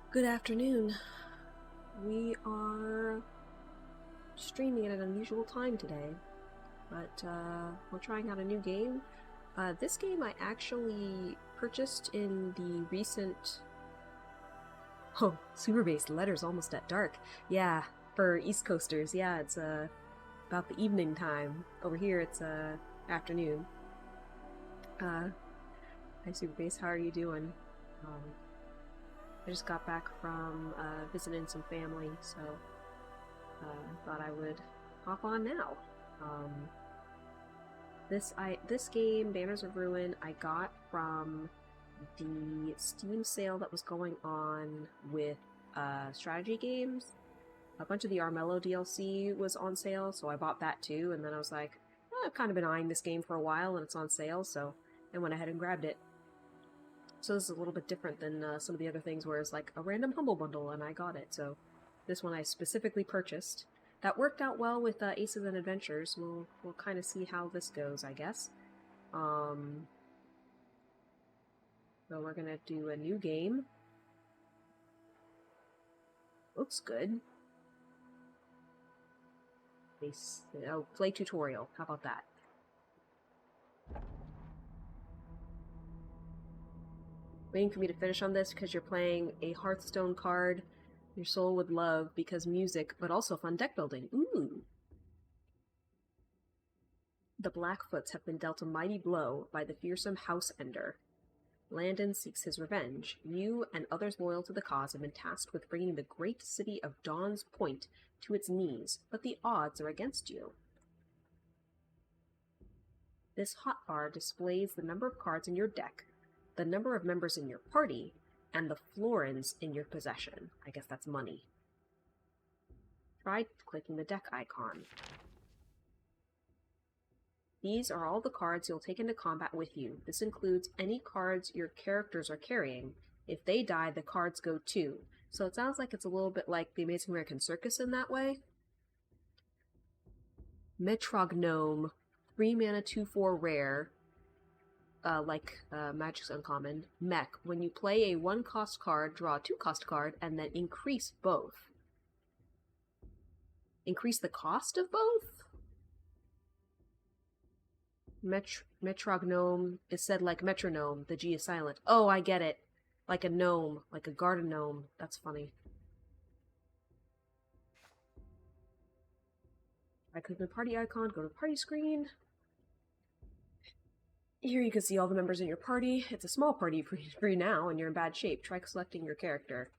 Good afternoon. We are streaming at an unusual time today, but we're trying out a new game. This game I actually purchased in the recent... Oh, super base letters almost at dark. Yeah, for East Coasters, yeah, it's about the evening time. Over here it's afternoon. Hi super base, how are you doing? Um, I just got back from visiting some family, so thought I would hop on now. Um, this game, Banners of Ruin, I got from the Steam sale that was going on with strategy games. A bunch of the Armello DLC was on sale, so I bought that too, and then I was like, oh, I've kind of been eyeing this game for a while, and it's on sale, so I went ahead and grabbed it. So this is a little bit different than some of the other things where it's like a random Humble Bundle, and I got it, so this one I specifically purchased. That worked out well with Aces and Adventures. We'll kind of see how this goes, I guess. So we're gonna do a new game. Looks good. Oh, play tutorial. How about that? Waiting for me to finish on this because you're playing a Hearthstone card your soul would love because music, but also fun deck building. Ooh! The Blackfoots have been dealt a mighty blow by the fearsome House Ender. Landon seeks his revenge. You and others loyal to the cause have been tasked with bringing the great city of Dawn's Point to its knees, but the odds are against you. This hotbar displays the number of cards in your deck, the number of members in your party, and the florins in your possession. I guess that's money. Try clicking the deck icon. These are all the cards you'll take into combat with you. This includes any cards your characters are carrying. If they die, the cards go too. So it sounds like it's a little bit like the Amazing American Circus in that way. Metrognome, 3 mana, 2/4 rare, Magic's Uncommon. Mech, when you play a 1-cost card, draw a 2-cost card, and then increase both. Increase the cost of both? Metrognome is said like metronome. The G is silent. Oh, I get it. Like a gnome. Like a garden gnome. That's funny. I click the party icon, go to the party screen. Here you can see all the members in your party. It's a small party for you now, and you're in bad shape. Try selecting your character.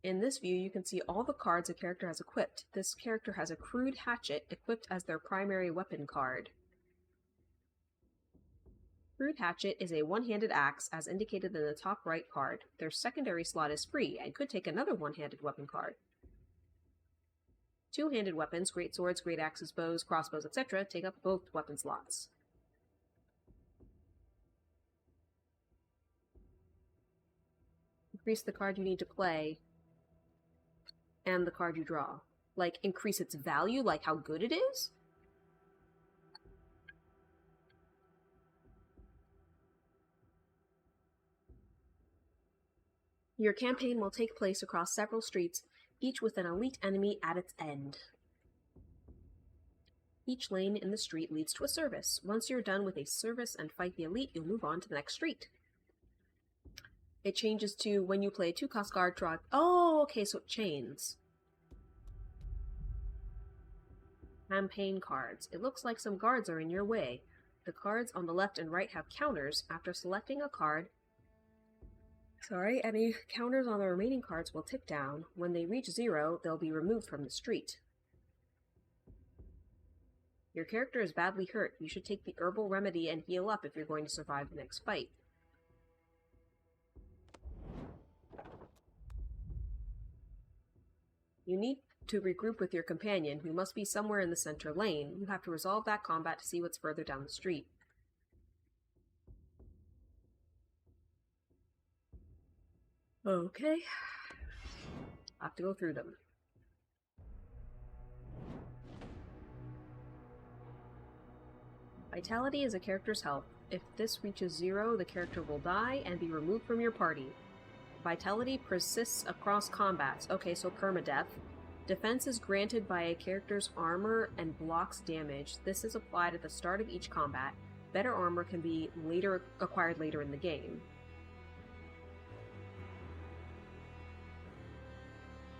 In this view, you can see all the cards a character has equipped. This character has a crude hatchet equipped as their primary weapon card. Crude hatchet is a one-handed axe, as indicated in the top right card. Their secondary slot is free, and could take another one-handed weapon card. Two-handed weapons, great swords, great axes, bows, crossbows, etc., take up both weapon slots. Increase the card you need to play, and the card you draw. Like, increase its value, like how good it is? Your campaign will take place across several streets, each with an elite enemy at its end. Each lane in the street leads to a service. Once you're done with a service and fight the elite, you'll move on to the next street. It changes to when you play a 2-cost card, draw... Oh, okay, so it chains. Campaign cards. It looks like some guards are in your way. The cards on the left and right have counters. After selecting a card, any counters on the remaining cards will tick down. When they reach 0, they'll be removed from the street. Your character is badly hurt. You should take the herbal remedy and heal up if you're going to survive the next fight. You need to regroup with your companion, who must be somewhere in the center lane. You have to resolve that combat to see what's further down the street. Okay. I'll have to go through them. Vitality is a character's health. If this reaches 0, the character will die and be removed from your party. Vitality persists across combats. Okay, so permadeath. Defense is granted by a character's armor and blocks damage. This is applied at the start of each combat. Better armor can be acquired later in the game.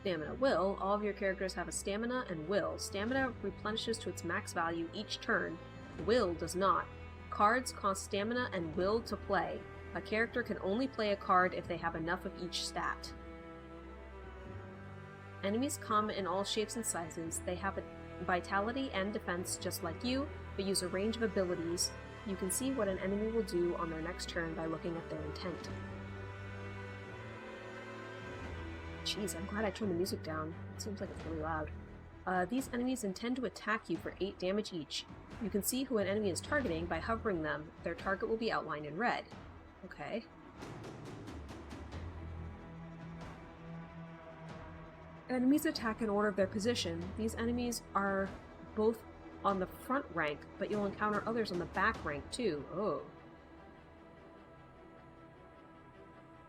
Stamina. Will. All of your characters have a stamina and will. Stamina replenishes to its max value each turn. Will does not. Cards cost stamina and will to play. A character can only play a card if they have enough of each stat. Enemies come in all shapes and sizes. They have a vitality and defense just like you, but use a range of abilities. You can see what an enemy will do on their next turn by looking at their intent. Jeez, I'm glad I turned the music down. It seems like it's really loud. These enemies intend to attack you for 8 damage each. You can see who an enemy is targeting by hovering them. Their target will be outlined in red. Okay. Enemies attack in order of their position. These enemies are both on the front rank, but you'll encounter others on the back rank too. Oh.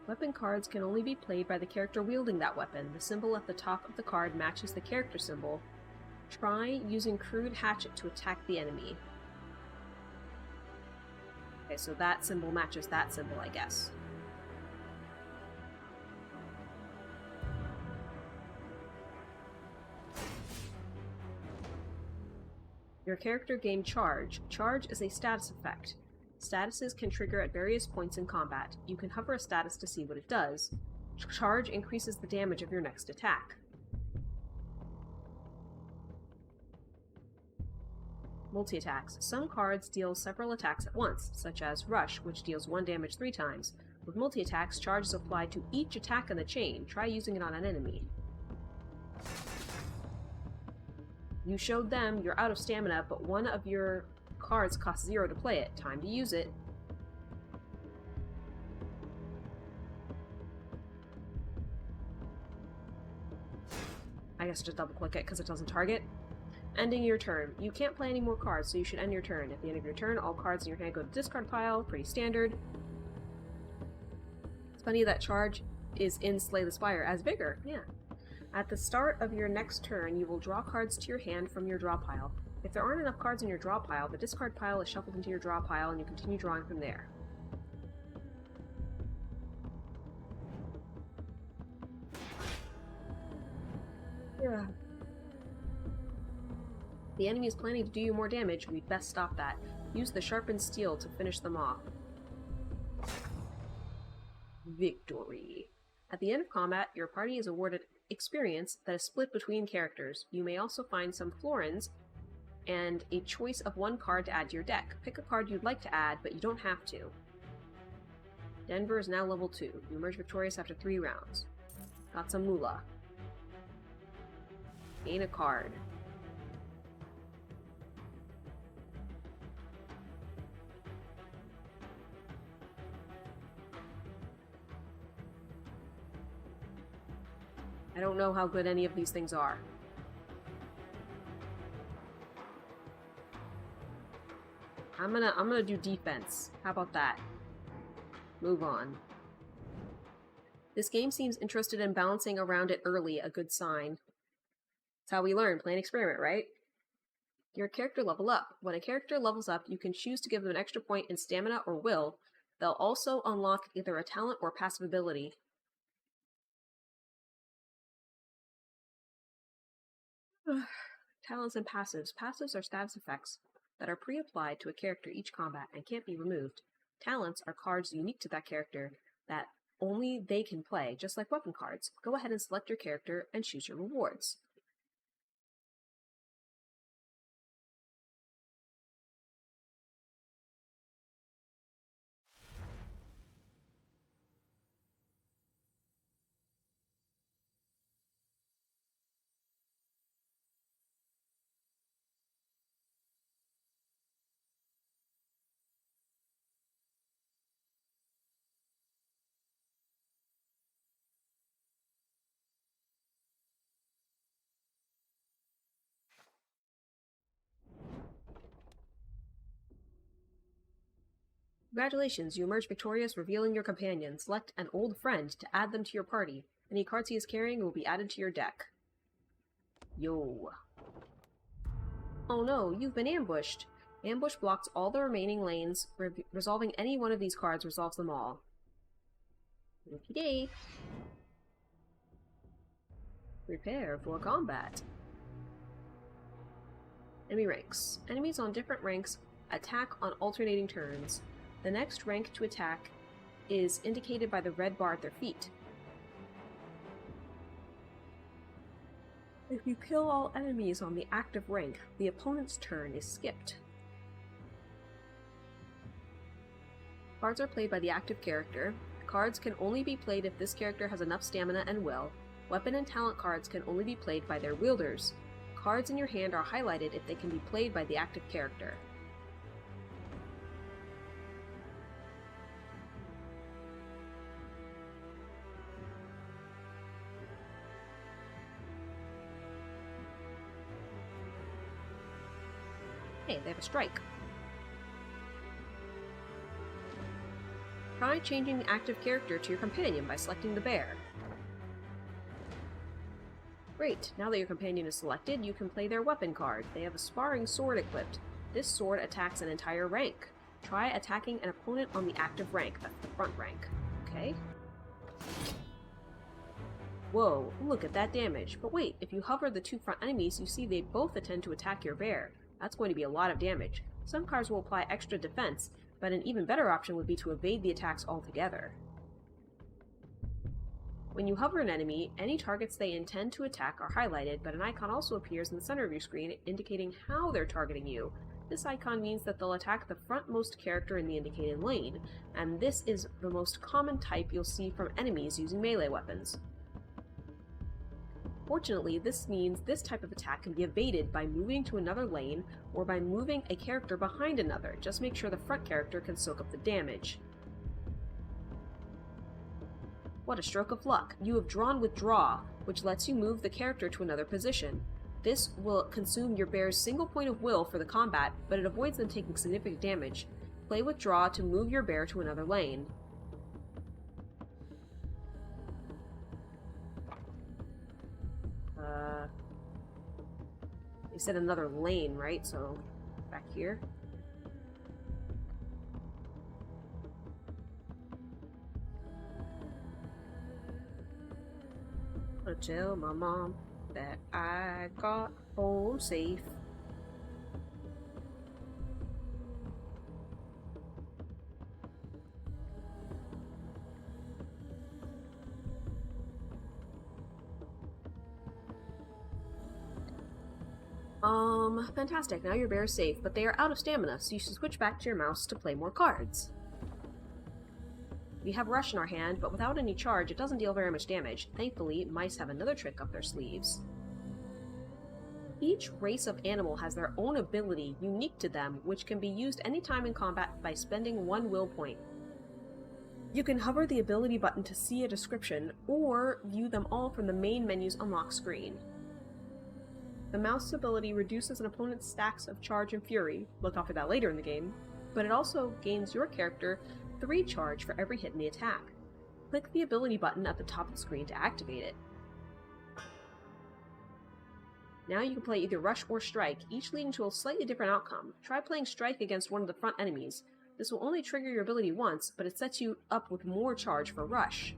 Weapon cards can only be played by the character wielding that weapon. The symbol at the top of the card matches the character symbol. Try using crude hatchet to attack the enemy. Okay, so that symbol matches that symbol, I guess. Your character gained Charge. Charge is a status effect. Statuses can trigger at various points in combat. You can hover a status to see what it does. Charge increases the damage of your next attack. Multi-attacks. Some cards deal several attacks at once, such as Rush, which deals 1 damage 3 times. With multi-attacks, charge is applied to each attack in the chain. Try using it on an enemy. You showed them you're out of stamina, but one of your cards costs 0 to play it. Time to use it. I guess just double click it because it doesn't target. Ending your turn. You can't play any more cards, so you should end your turn. At the end of your turn, all cards in your hand go to the discard pile. Pretty standard. It's funny that Charge is in Slay the Spire as Vigor. Yeah. At the start of your next turn, you will draw cards to your hand from your draw pile. If there aren't enough cards in your draw pile, the discard pile is shuffled into your draw pile and you continue drawing from there. Yeah. If the enemy is planning to do you more damage, we'd best stop that. Use the sharpened steel to finish them off. Victory. At the end of combat, your party is awarded experience that is split between characters. You may also find some florins and a choice of 1 card to add to your deck. Pick a card you'd like to add, but you don't have to. Denver is now level 2. You emerge victorious after 3 rounds. Got some moolah. Gain a card. I don't know how good any of these things are. I'm gonna do defense. How about that? Move on. This game seems interested in bouncing around it early, a good sign. That's how we learn. Play an experiment, right? Your character level up. When a character levels up, you can choose to give them an extra point in stamina or will. They'll also unlock either a talent or passive ability. Talents and passives. Passives are status effects that are pre-applied to a character each combat and can't be removed. Talents are cards unique to that character that only they can play, just like weapon cards. Go ahead and select your character and choose your rewards. Congratulations, you emerged victorious, revealing your companion. Select an old friend to add them to your party. Any cards he is carrying will be added to your deck. Yo. Oh no, you've been ambushed. Ambush blocks all the remaining lanes. Resolving any one of these cards resolves them all. Okie-day. Prepare for combat. Enemy ranks. Enemies on different ranks attack on alternating turns. The next rank to attack is indicated by the red bar at their feet. If you kill all enemies on the active rank, the opponent's turn is skipped. Cards are played by the active character. Cards can only be played if this character has enough stamina and will. Weapon and talent cards can only be played by their wielders. Cards in your hand are highlighted if they can be played by the active character. Hey, they have a strike. Try changing the active character to your companion by selecting the bear. Great, now that your companion is selected, you can play their weapon card. They have a sparring sword equipped. This sword attacks an entire rank. Try attacking an opponent on the active rank, that's the front rank. Okay. Whoa, look at that damage. But wait, if you hover the two front enemies, you see they both intend to attack your bear. That's going to be a lot of damage. Some cards will apply extra defense, but an even better option would be to evade the attacks altogether. When you hover an enemy, any targets they intend to attack are highlighted, but an icon also appears in the center of your screen indicating how they're targeting you. This icon means that they'll attack the frontmost character in the indicated lane, and this is the most common type you'll see from enemies using melee weapons. Fortunately, this means this type of attack can be evaded by moving to another lane or by moving a character behind another. Just make sure the front character can soak up the damage. What a stroke of luck! You have drawn Withdraw, which lets you move the character to another position. This will consume your bear's single point of will for the combat, but it avoids them taking significant damage. Play Withdraw to move your bear to another lane. They said another lane, right? So, back here. I'll tell my mom that I got home safe. Fantastic. Now your bear is safe, but they are out of stamina, so you should switch back to your mouse to play more cards. We have Rush in our hand, but without any charge, it doesn't deal very much damage. Thankfully, mice have another trick up their sleeves. Each race of animal has their own ability unique to them, which can be used anytime in combat by spending one will point. You can hover the ability button to see a description, or view them all from the main menu's unlock screen. The mouse ability reduces an opponent's stacks of charge and fury, look out for that later in the game, but it also gains your character 3 charge for every hit in the attack. Click the ability button at the top of the screen to activate it. Now you can play either Rush or Strike, each leading to a slightly different outcome. Try playing Strike against one of the front enemies. This will only trigger your ability once, but it sets you up with more charge for Rush.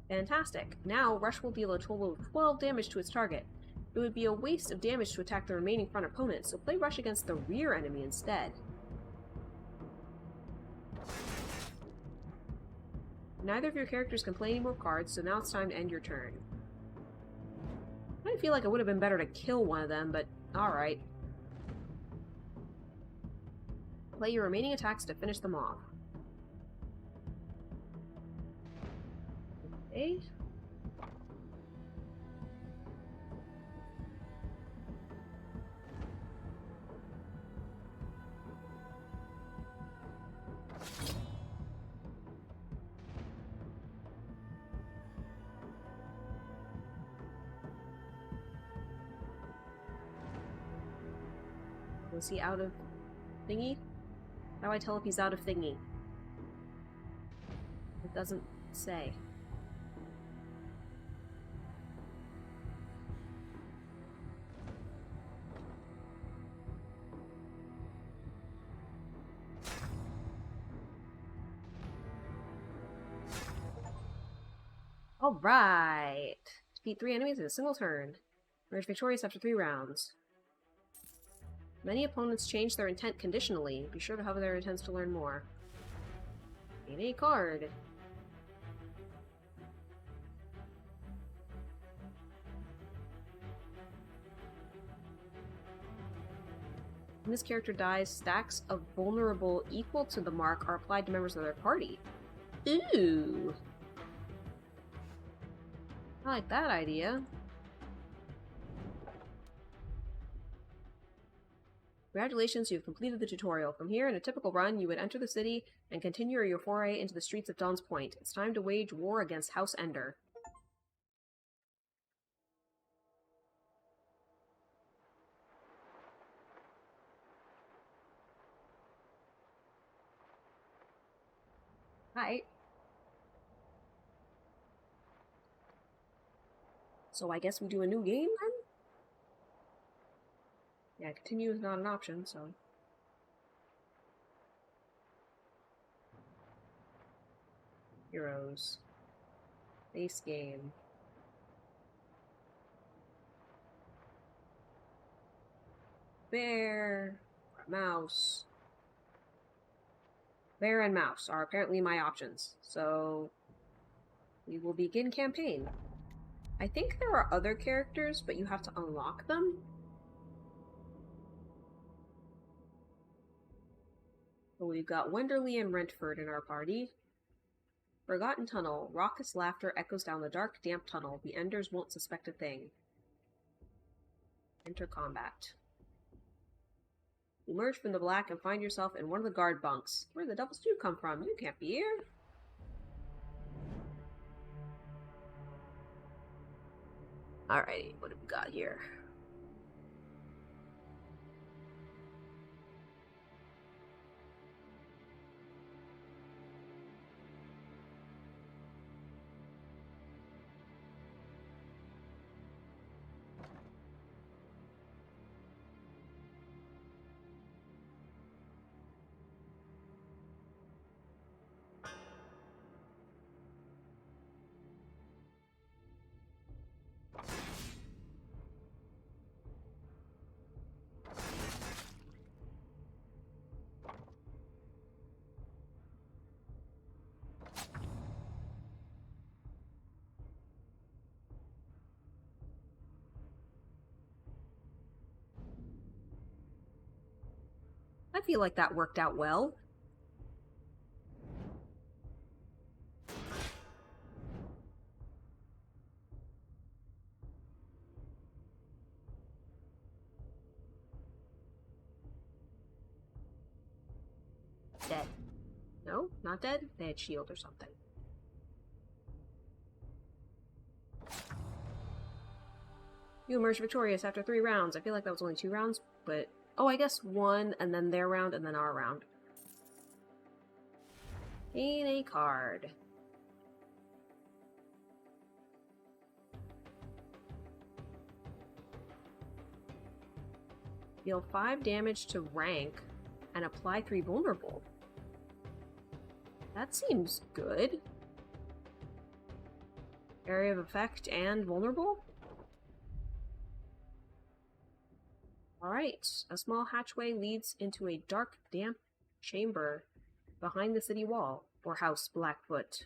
Fantastic. Now, Rush will deal a total of 12 damage to its target. It would be a waste of damage to attack the remaining front opponent, so play Rush against the rear enemy instead. Neither of your characters can play any more cards, so now it's time to end your turn. I feel like it would have been better to kill one of them, but alright. Play your remaining attacks to finish them off. Okay. Is he out of thingy? How do I tell if he's out of thingy? It doesn't say. Alright! Defeat 3 enemies in a single turn. Emerge victorious after 3 rounds. Many opponents change their intent conditionally. Be sure to hover their intents to learn more. Gain a card. When this character dies, stacks of vulnerable equal to the mark are applied to members of their party. Ooh! I like that idea. Congratulations, you've completed the tutorial. From here, in a typical run, you would enter the city and continue your foray into the streets of Dawn's Point. It's time to wage war against House Ender. Hi. So I guess we do a new game, then? Yeah, continue is not an option, so... Heroes. Base game. Bear. Mouse. Bear and mouse are apparently my options, so... we will begin campaign. I think there are other characters, but you have to unlock them? So we've got Wenderly and Rentford in our party. Forgotten Tunnel. Raucous laughter echoes down the dark, damp tunnel. The Enders won't suspect a thing. Enter combat. Emerge from the black and find yourself in one of the guard bunks. Where the devils do you come from? You can't be here. Alrighty, what have we got here? I feel like that worked out well. Dead. No, not dead. They had shield or something. You emerge victorious after 3 rounds. I feel like that was only 2 rounds, but... oh, I guess 1, and then their round, and then our round. Gain a card. Deal 5 damage to rank, and apply 3 vulnerable. That seems good. Area of effect and vulnerable? Alright, a small hatchway leads into a dark, damp chamber behind the city wall, or House Blackfoot.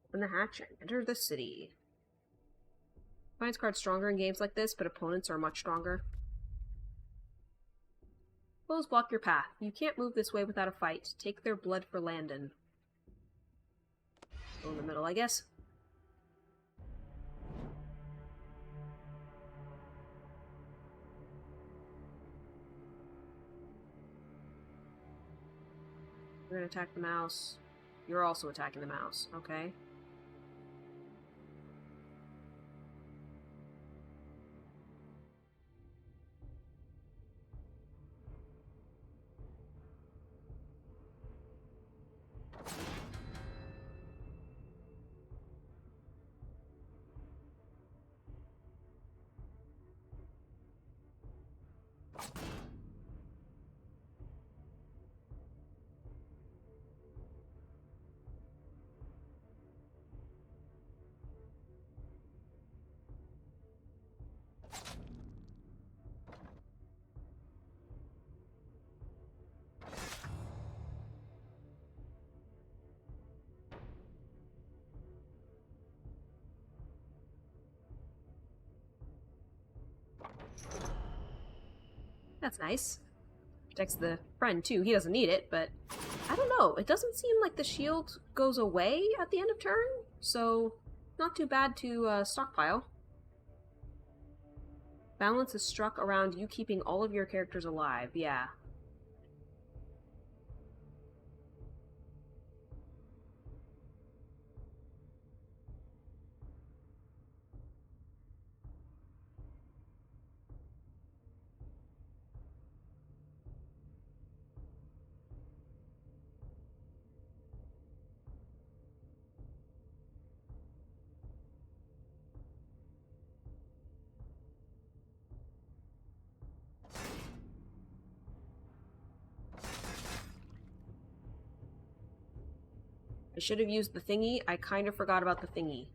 Open the hatch and enter the city. Finds cards stronger in games like this, but opponents are much stronger. Foes block your path. You can't move this way without a fight. Take their blood for Landon. Go in the middle, I guess. We're gonna attack the mouse. You're also attacking the mouse, okay? That's nice. Protects the friend, too. He doesn't need it, but I don't know. It doesn't seem like the shield goes away at the end of turn, so not too bad to stockpile. Balance is struck around you keeping all of your characters alive. Yeah. I should have used the thingy. I kind of forgot about the thingy.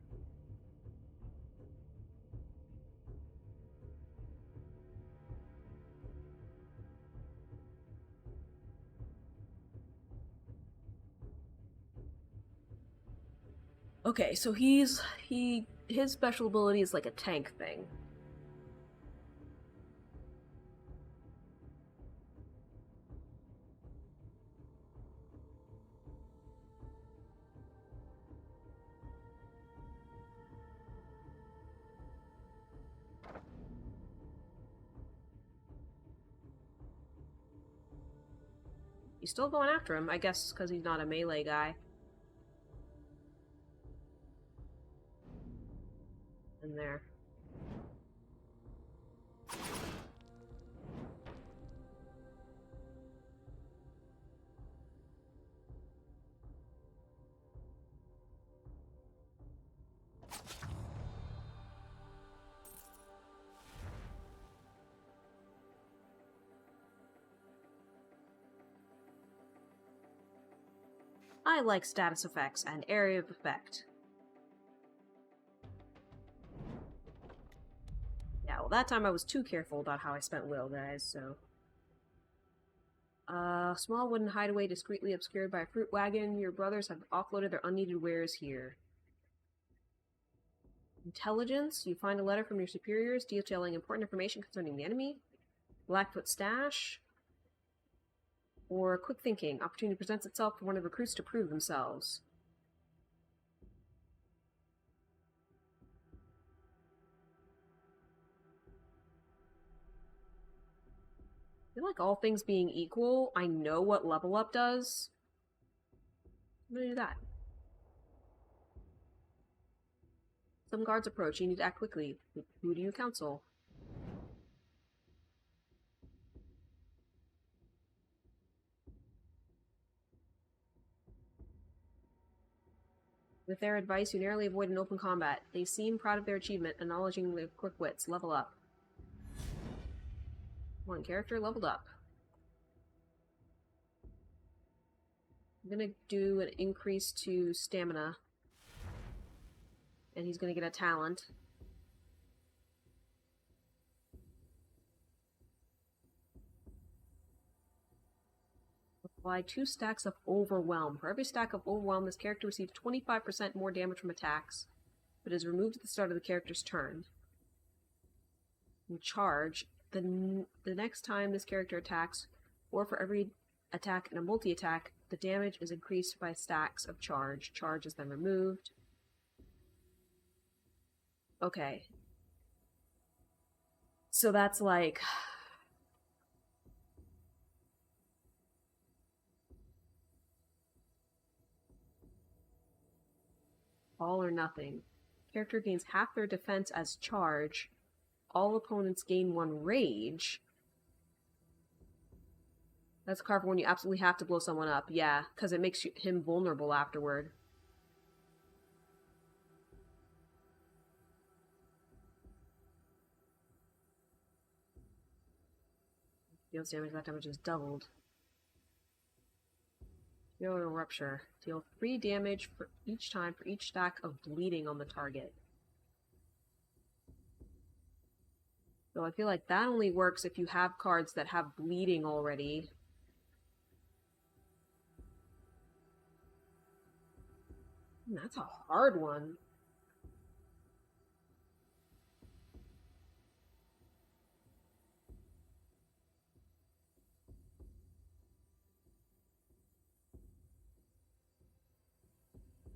Okay, so his special ability is like a tank thing. He's still going after him, I guess because he's not a melee guy. In there. I like status effects and area of effect. Yeah, well that time I was too careful about how I spent will, guys, so... small wooden hideaway discreetly obscured by a fruit wagon. Your brothers have offloaded their unneeded wares here. Intelligence. You find a letter from your superiors detailing important information concerning the enemy. Blackfoot stash. Or quick thinking. Opportunity presents itself for one of the recruits to prove themselves. I feel like all things being equal, I know what level up does. I'm gonna do that. Some guards approach. You need to act quickly. Who do you counsel? With their advice, you narrowly avoid an open combat. They seem proud of their achievement, acknowledging their quick wits. Level up. One character leveled up. I'm gonna do an increase to stamina. And he's gonna get a talent. Apply 2 stacks of Overwhelm. For every stack of Overwhelm, this character receives 25% more damage from attacks, but is removed at the start of the character's turn. And charge. The next time this character attacks, or for every attack and a multi-attack, the damage is increased by stacks of charge. Charge is then removed. Okay. So that's like... all or nothing. Character gains half their defense as charge. All opponents gain 1 rage. That's a card for when you absolutely have to blow someone up. Yeah, because it makes him vulnerable afterward. Deals damage, that damage is doubled. Deal a rupture. Deal 3 damage for each time for each stack of bleeding on the target. So I feel like that only works if you have cards that have bleeding already. That's a hard one.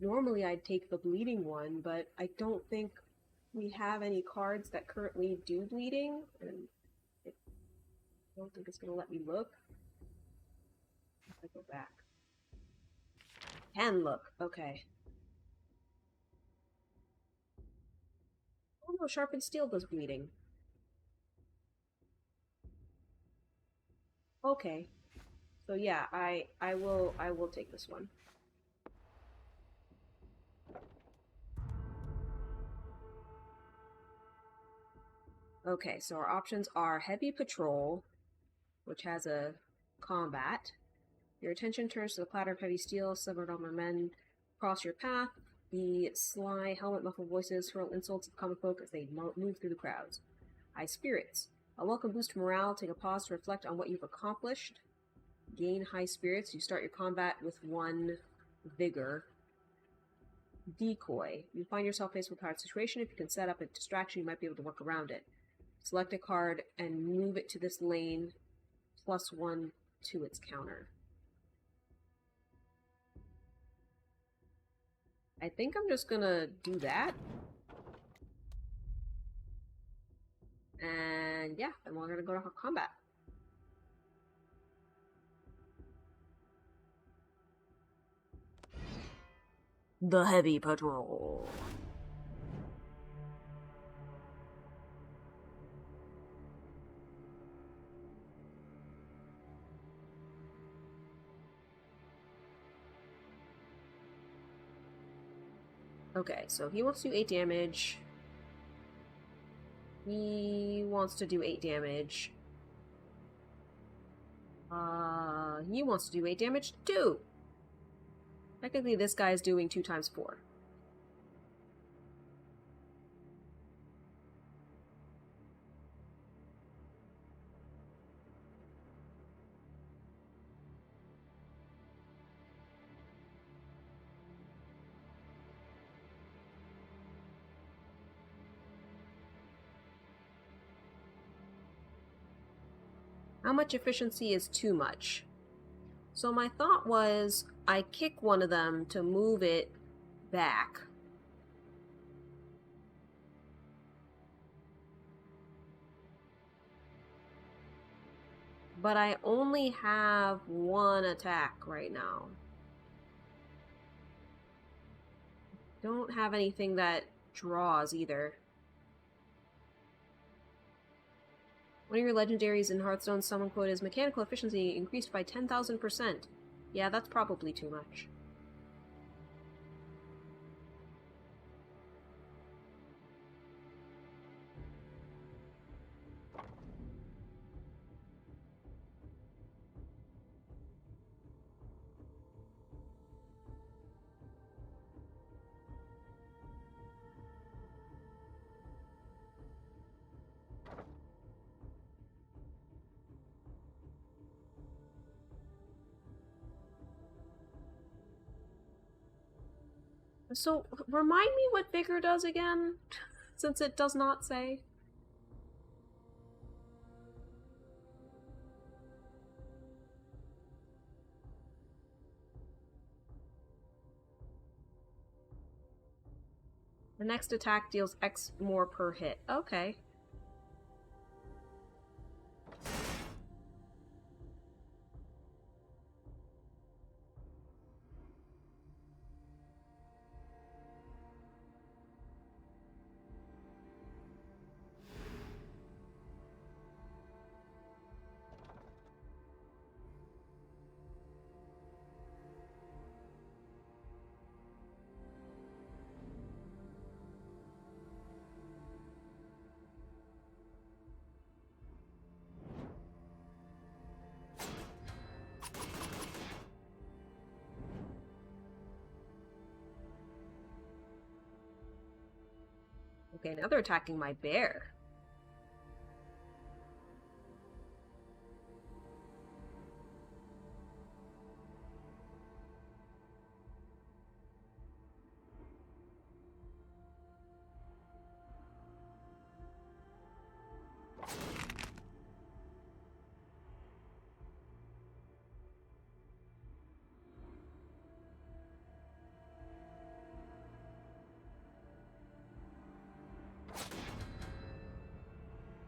Normally I'd take the bleeding one, but I don't think we have any cards that currently do bleeding, and I don't think it's going to let me look. If I go back. Can look. Okay. Oh no, sharpened steel does bleeding. Okay. So yeah, I will take this one. Okay, so our options are heavy patrol, which has a combat. Your attention turns to the clatter of heavy steel, severed armor men cross your path. The sly, helmet-muffled voices hurl insults at common folk as they move through the crowds. High spirits. A welcome boost to morale. Take a pause to reflect on what you've accomplished. Gain high spirits. You start your combat with 1 vigor. Decoy. You find yourself faced with a hard situation. If you can set up a distraction, you might be able to work around it. Select a card and move it to this lane, +1 to its counter. I think I'm just gonna do that. And yeah, then we're gonna go to combat. The heavy patrol. Okay, so he wants to do 8 damage. He wants to do 8 damage. He wants to do 8 damage too. Technically, this guy is doing 2 times 4. How much efficiency is too much? So my thought was, I kick one of them to move it back. But I only have 1 attack right now. Don't have anything that draws either. One of your legendaries in Hearthstone's summon quote is mechanical efficiency increased by 10,000%. Yeah, that's probably too much. So, remind me what Vigor does again, since it does not say. The next attack deals X more per hit. Okay. Okay, now they're attacking my bear.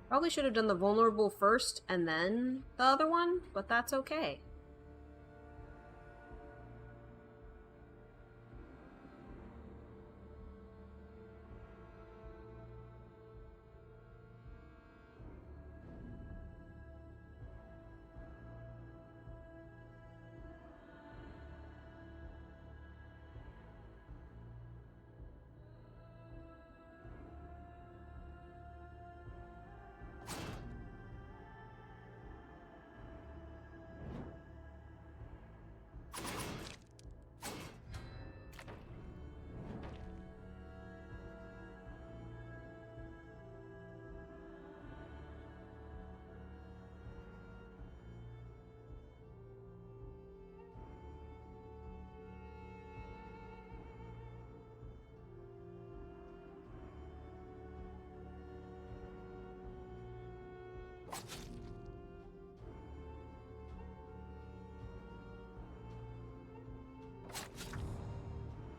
Probably should have done the vulnerable first and then the other one, but that's okay.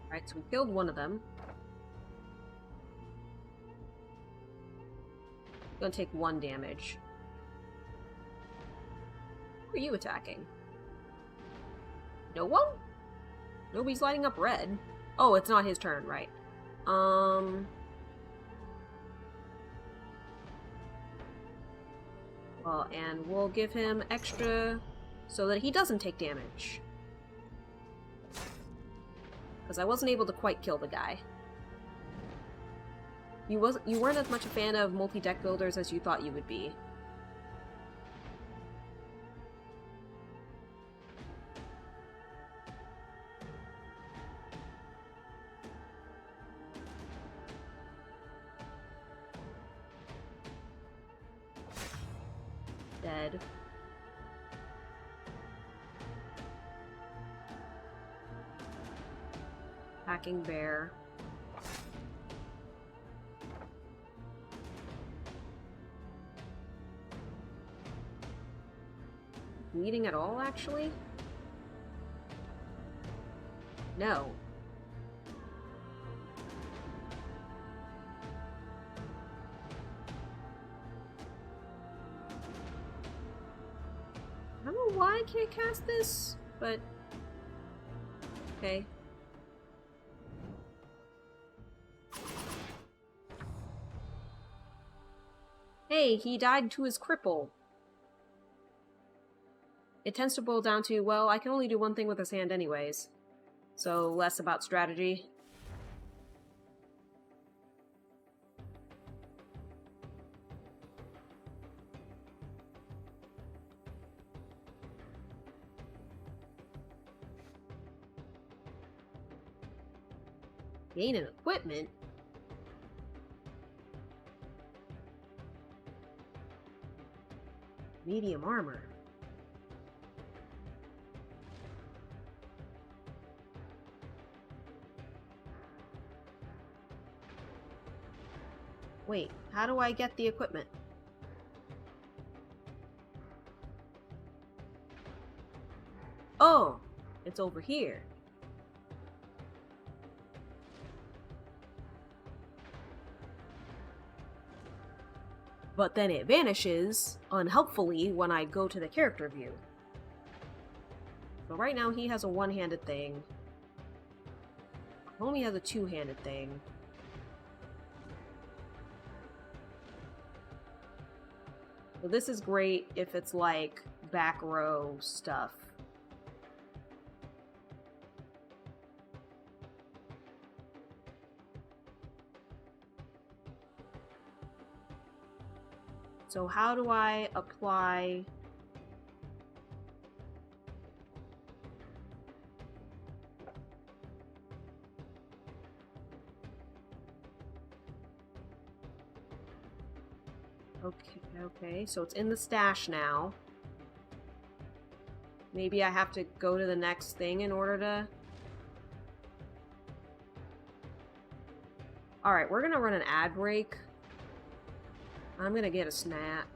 Alright, so we killed one of them. Gonna take 1 damage. Who are you attacking? No one? Nobody's lighting up red. Oh, it's not his turn, right. Well, and we'll give him extra so that he doesn't take damage. Because I wasn't able to quite kill the guy. You weren't as much a fan of multi-deck builders as you thought you would be. Dead. Hacking bear. Bleeding at all, actually? No. I don't know why I can't cast this, but... okay. Hey, he died to his cripple. It tends to boil down to, well, I can only do one thing with his hand anyways. So, less about strategy. Gain an equipment? Medium armor. Wait, how do I get the equipment? Oh, it's over here. But then it vanishes, unhelpfully, when I go to the character view. So right now he has a one-handed thing. Homie has a two-handed thing. So this is great if it's like back row stuff. So how do I apply... Okay, so it's in the stash now. Maybe I have to go to the next thing in order to... Alright, we're gonna run an ad break. I'm gonna get a snack.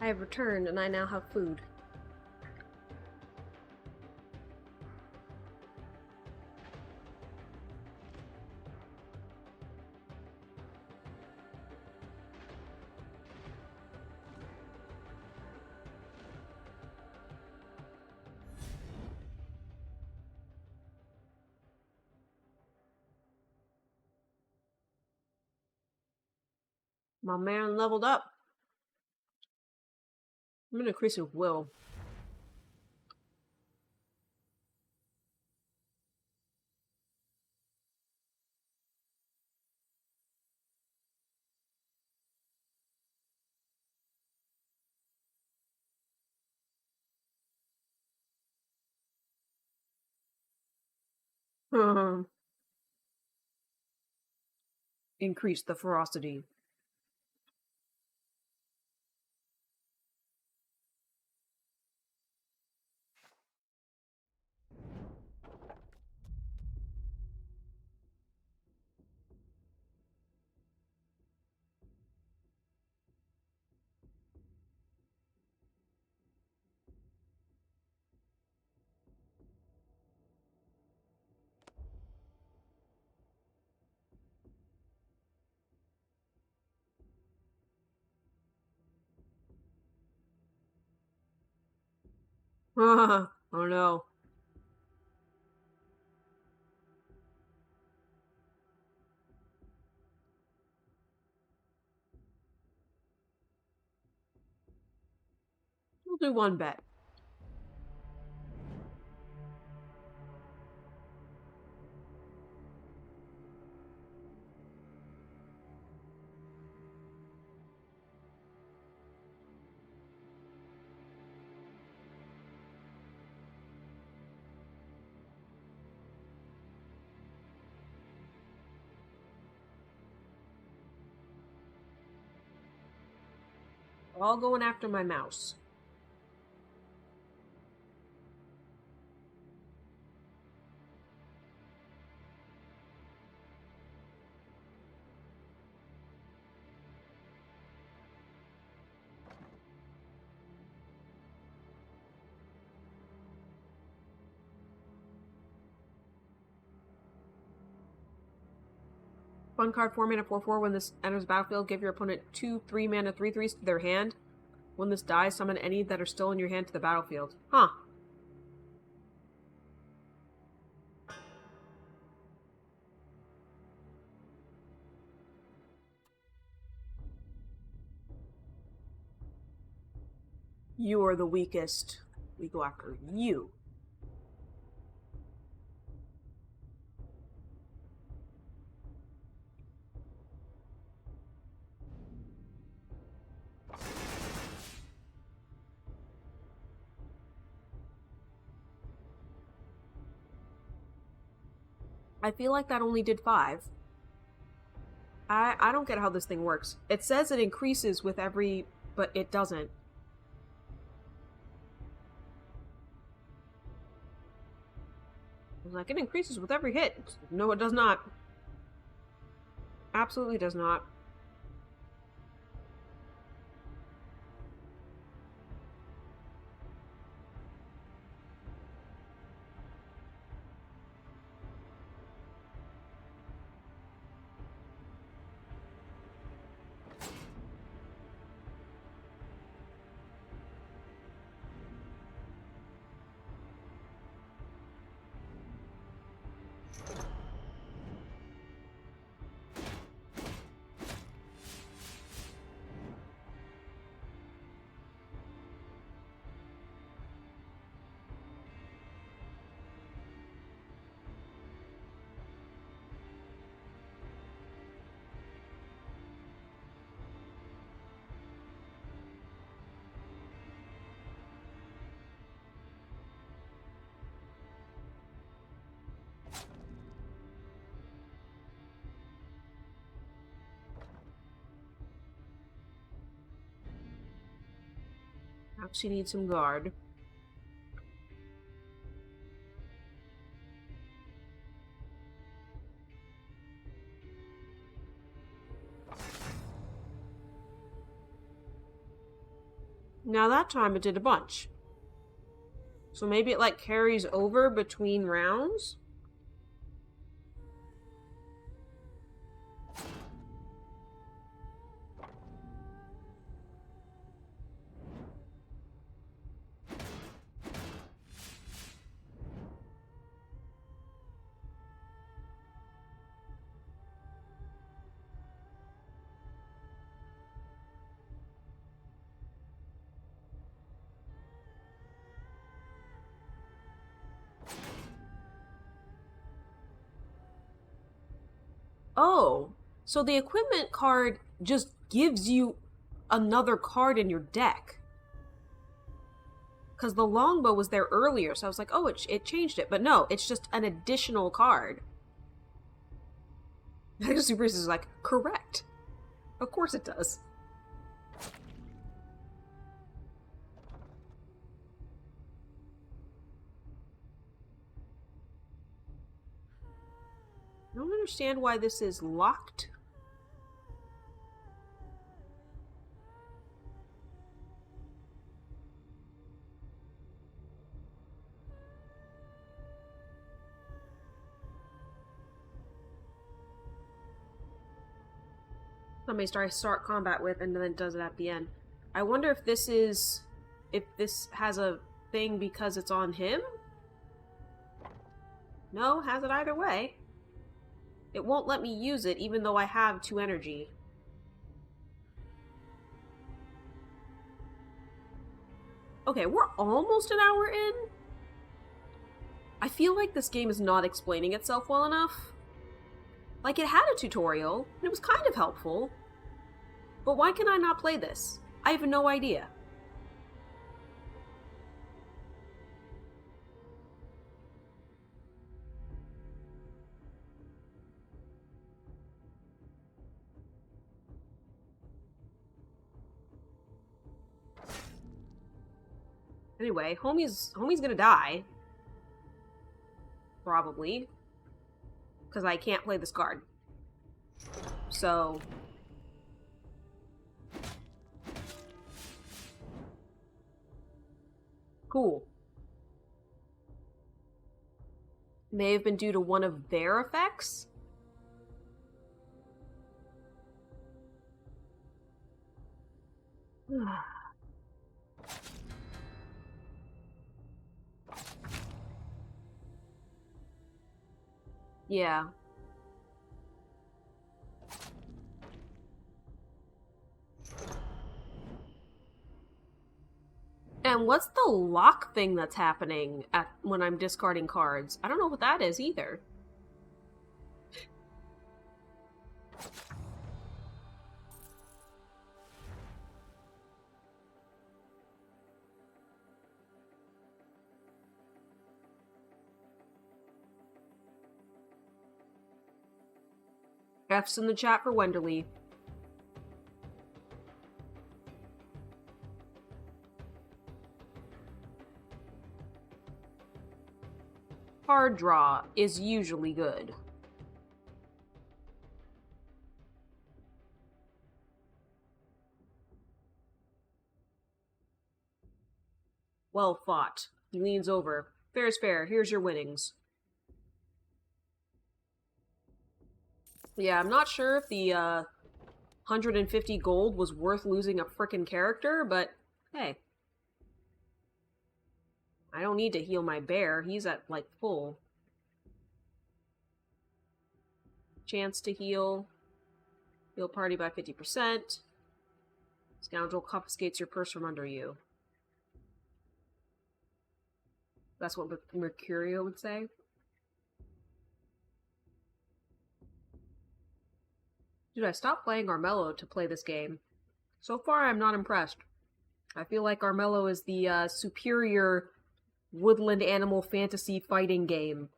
I have returned and I now have food. My man leveled up. I'm gonna increase his will. Increase the ferocity. Oh no. We'll do one bet. All going after my mouse. Fun card 4 mana 4/4. When this enters the battlefield, give your opponent 2 3 mana 3/3s to their hand. When this dies, summon any that are still in your hand to the battlefield. Huh. You are the weakest. We go after you. I feel like that only did 5. I don't get how this thing works. It says it increases with every... but it doesn't. I was like, it increases with every hit. No, it does not. Absolutely does not. Perhaps you need some guard. Now that time it did a bunch. So maybe it like carries over between rounds? Oh, so the equipment card just gives you another card in your deck. Because the longbow was there earlier, so I was like, oh, it changed it. But no, it's just an additional card. Super Priest is like, correct. Of course it does. I don't understand why this is locked. Somebody start combat with, and then it does it at the end. I wonder if this has a thing because it's on him? No, has it either way. It won't let me use it even though I have 2 energy. Okay, we're almost an hour in? I feel like this game is not explaining itself well enough. Like, it had a tutorial, and it was kind of helpful. But why can I not play this? I have no idea. Anyway, homie's gonna die. Probably. Because I can't play this card. So... cool. May have been due to one of their effects? Yeah. And what's the lock thing that's happening when I'm discarding cards? I don't know what that is either. F's in the chat for Wenderly. Card draw is usually good. Well fought. He leans over. Fair is fair. Here's your winnings. Yeah, I'm not sure if the 150 gold was worth losing a frickin' character, but hey. I don't need to heal my bear. He's at, like, full. Chance to heal. Heal party by 50%. Scoundrel confiscates your purse from under you. That's what Mercurio would say. Dude, I stopped playing Armello to play this game. So far, I'm not impressed. I feel like Armello is the superior woodland animal fantasy fighting game.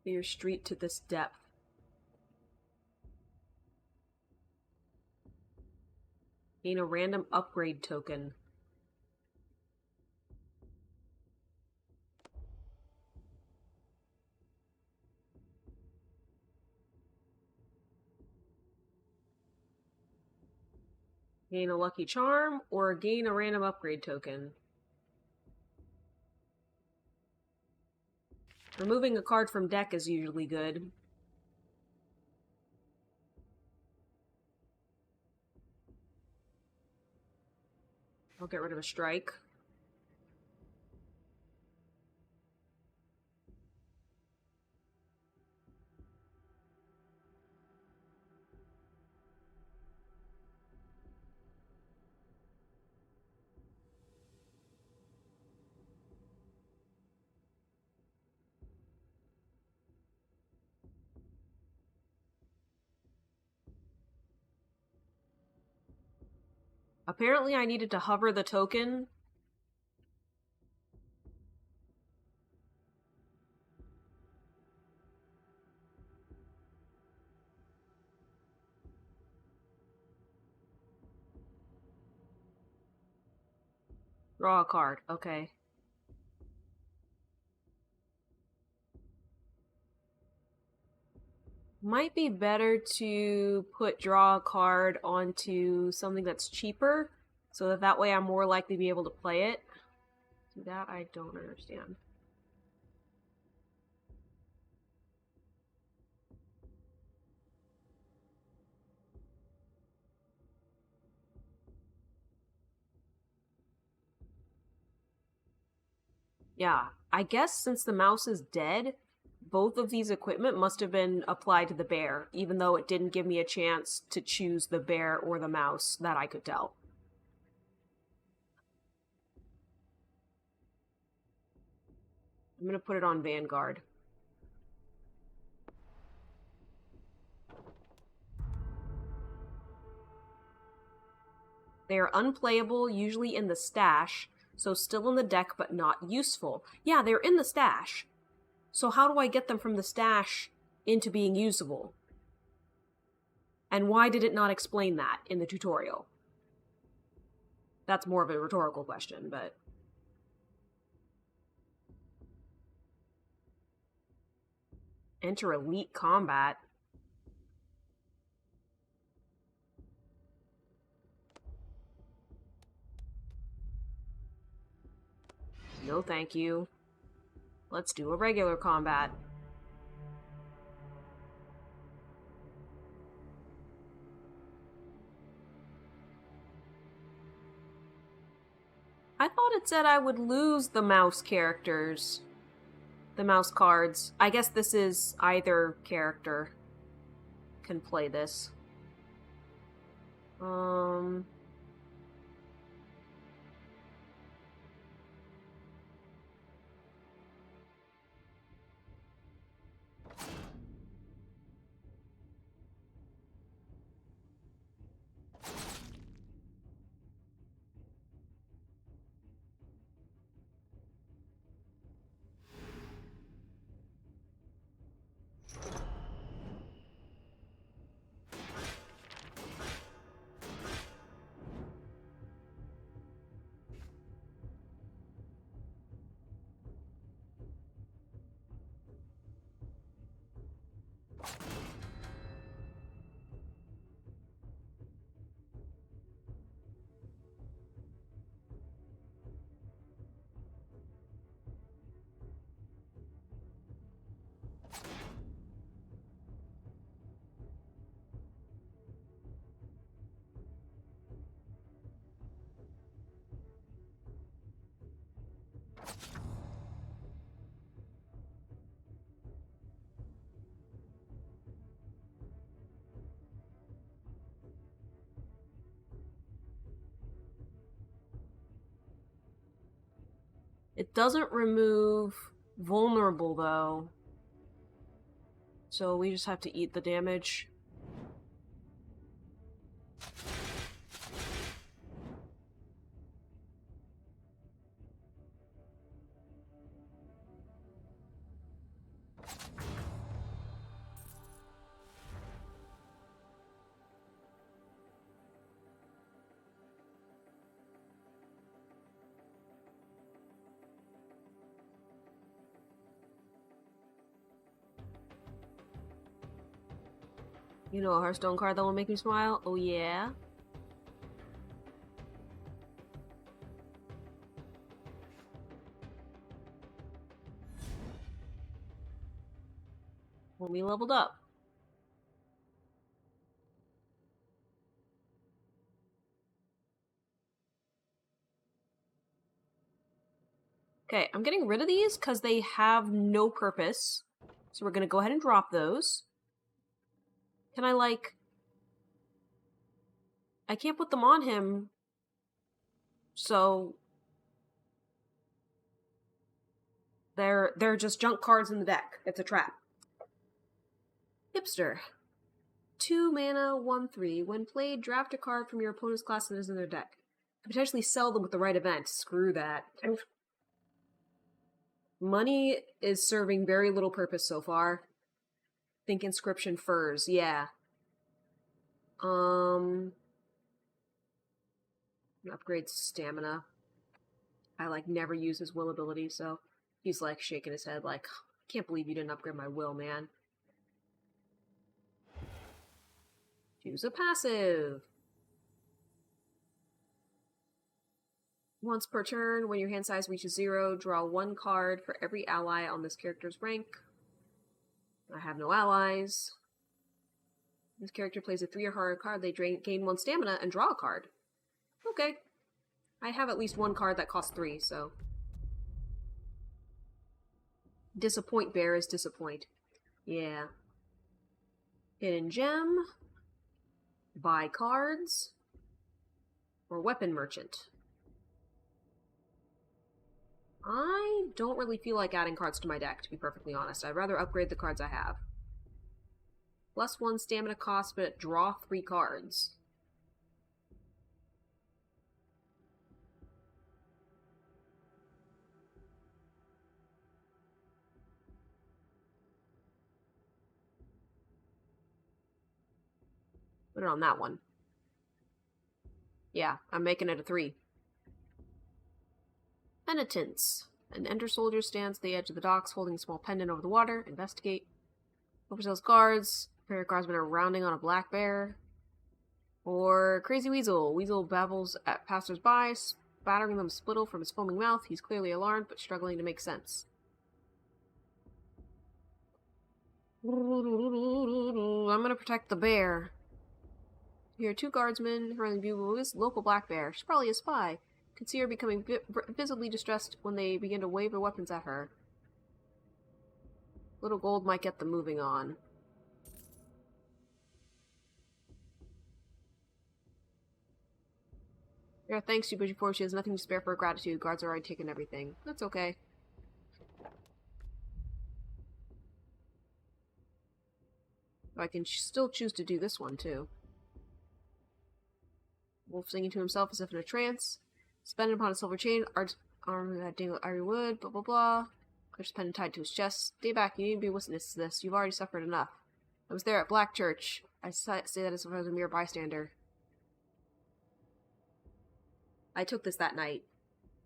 Your street to this depth. Gain a random upgrade token. Gain a lucky charm, or gain a random upgrade token. Removing a card from deck is usually good. I'll get rid of a strike. Apparently I needed to hover the token. Draw a card. Okay. Might be better to put draw a card onto something that's cheaper, so that way I'm more likely to be able to play it. That I don't understand. Yeah, I guess since the mouse is dead, both of these equipment must have been applied to the bear, even though it didn't give me a chance to choose the bear or the mouse, that I could tell. I'm gonna put it on Vanguard. They are unplayable, usually in the stash, so still in the deck but not useful. Yeah, they're in the stash. So how do I get them from the stash into being usable? And why did it not explain that in the tutorial? That's more of a rhetorical question, but... Enter Elite Combat. No thank you. Let's do a regular combat. I thought it said I would lose the mouse characters. The mouse cards. I guess this is either character can play this. It doesn't remove vulnerable, though. So we just have to eat the damage. You know a Hearthstone card that will make me smile? Oh yeah? When we leveled up. Okay, I'm getting rid of these because they have no purpose. So we're gonna go ahead and drop those. Can I, like... I can't put them on him. So... They're just junk cards in the deck. It's a trap. Hipster. 2 mana, 1/3. When played, draft a card from your opponent's class that is in their deck. Potentially sell them with the right event. Screw that. Money is serving very little purpose so far. Think Inscription Furs, yeah. Upgrade stamina. I, like, never use his will ability, so he's, like, shaking his head like, I can't believe you didn't upgrade my will, man. Choose a passive. Once per turn, when your hand size reaches 0, draw 1 card for every ally on this character's rank. I have no allies. This character plays a 3 or higher card, they gain 1 stamina and draw a card. Okay. I have at least 1 card that costs 3, so... Disappoint Bear is disappoint. Yeah. Hidden Gem. Buy cards. Or Weapon Merchant. I don't really feel like adding cards to my deck, to be perfectly honest. I'd rather upgrade the cards I have. +1 stamina cost, but draw 3 cards. Put it on that one. Yeah, I'm making it a 3. Penitence. An Ender Soldier stands at the edge of the docks holding a small pendant over the water. Investigate. Oversells guards. Prayer guardsmen are rounding on a black bear. Or Crazy Weasel. Weasel babbles at passers-by, spattering them spittle from his foaming mouth. He's clearly alarmed, but struggling to make sense. I'm gonna protect the bear. Here are 2 guardsmen hurling bugle. This local black bear. She's probably a spy. Can see her becoming visibly distressed when they begin to wave their weapons at her. Little gold might get them moving on. Yeah, thanks, you busy for she has nothing to spare for her gratitude. Guards are already taken everything. That's okay. I can still choose to do this one, too. Wolf singing to himself as if in a trance. Suspended upon a silver chain, arm that dangle ivory wood, blah blah blah. Clutches pendant tied to his chest. Stay back, you need to be a witness to this. You've already suffered enough. I was there at Black Church. I say that as if I was a mere bystander. I took this that night.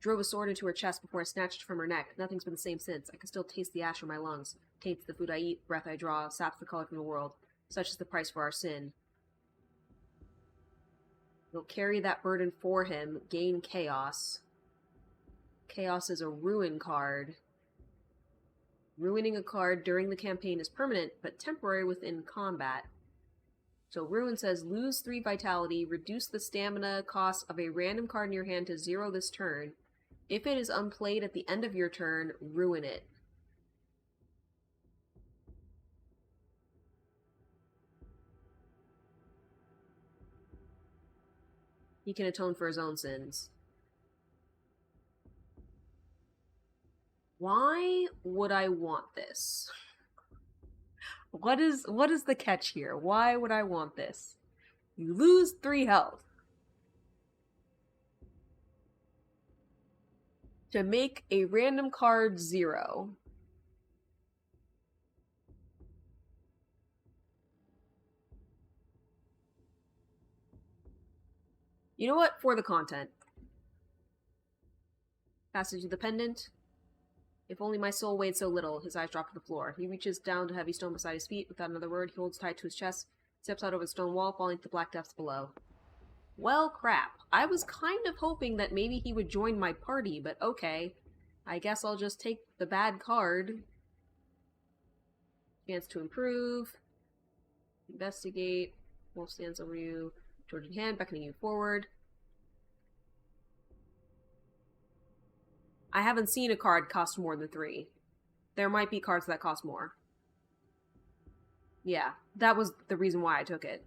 Drove a sword into her chest before I snatched it from her neck. Nothing's been the same since. I can still taste the ash from my lungs. Taints the food I eat, breath I draw, saps the color from the world. Such is the price for our sin. You'll carry that burden for him. Gain chaos. Chaos is a ruin card. Ruining a card during the campaign is permanent, but temporary within combat. So Ruin says, lose 3 vitality, reduce the stamina cost of a random card in your hand to 0 this turn. If it is unplayed at the end of your turn, ruin it. He can atone for his own sins. Why would I want this? What is the catch here? Why would I want this? You lose 3 health. To make a random card 0. You know what? For the content. Passage of the Pendant. If only my soul weighed so little. His eyes drop to the floor. He reaches down to heavy stone beside his feet. Without another word, he holds tight to his chest. Steps out over the stone wall, falling to the black depths below. Well, crap. I was kind of hoping that maybe he would join my party, but okay. I guess I'll just take the bad card. Chance to improve. Investigate. Wolf stands over you. Georgian hand, beckoning you forward. I haven't seen a card cost more than 3. There might be cards that cost more. Yeah, that was the reason why I took it.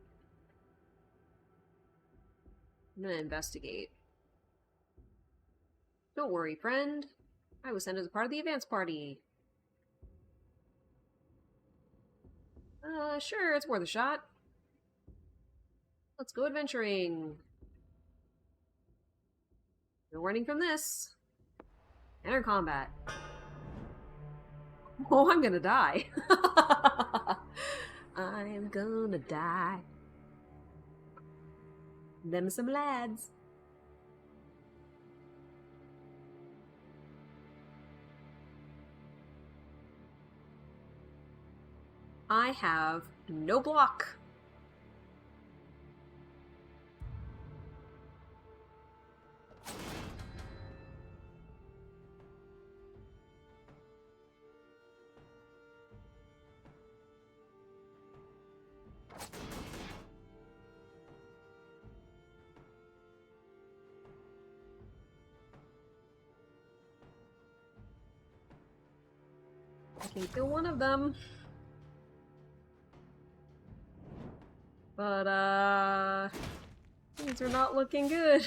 I'm gonna investigate. Don't worry, friend. I was sent as a part of the advance party. Sure, it's worth a shot. Let's go adventuring. No warning from this. Enter combat. Oh, I'm gonna die. I'm gonna die. Them some lads. I have no block. I can kill one of them. But, things are not looking good.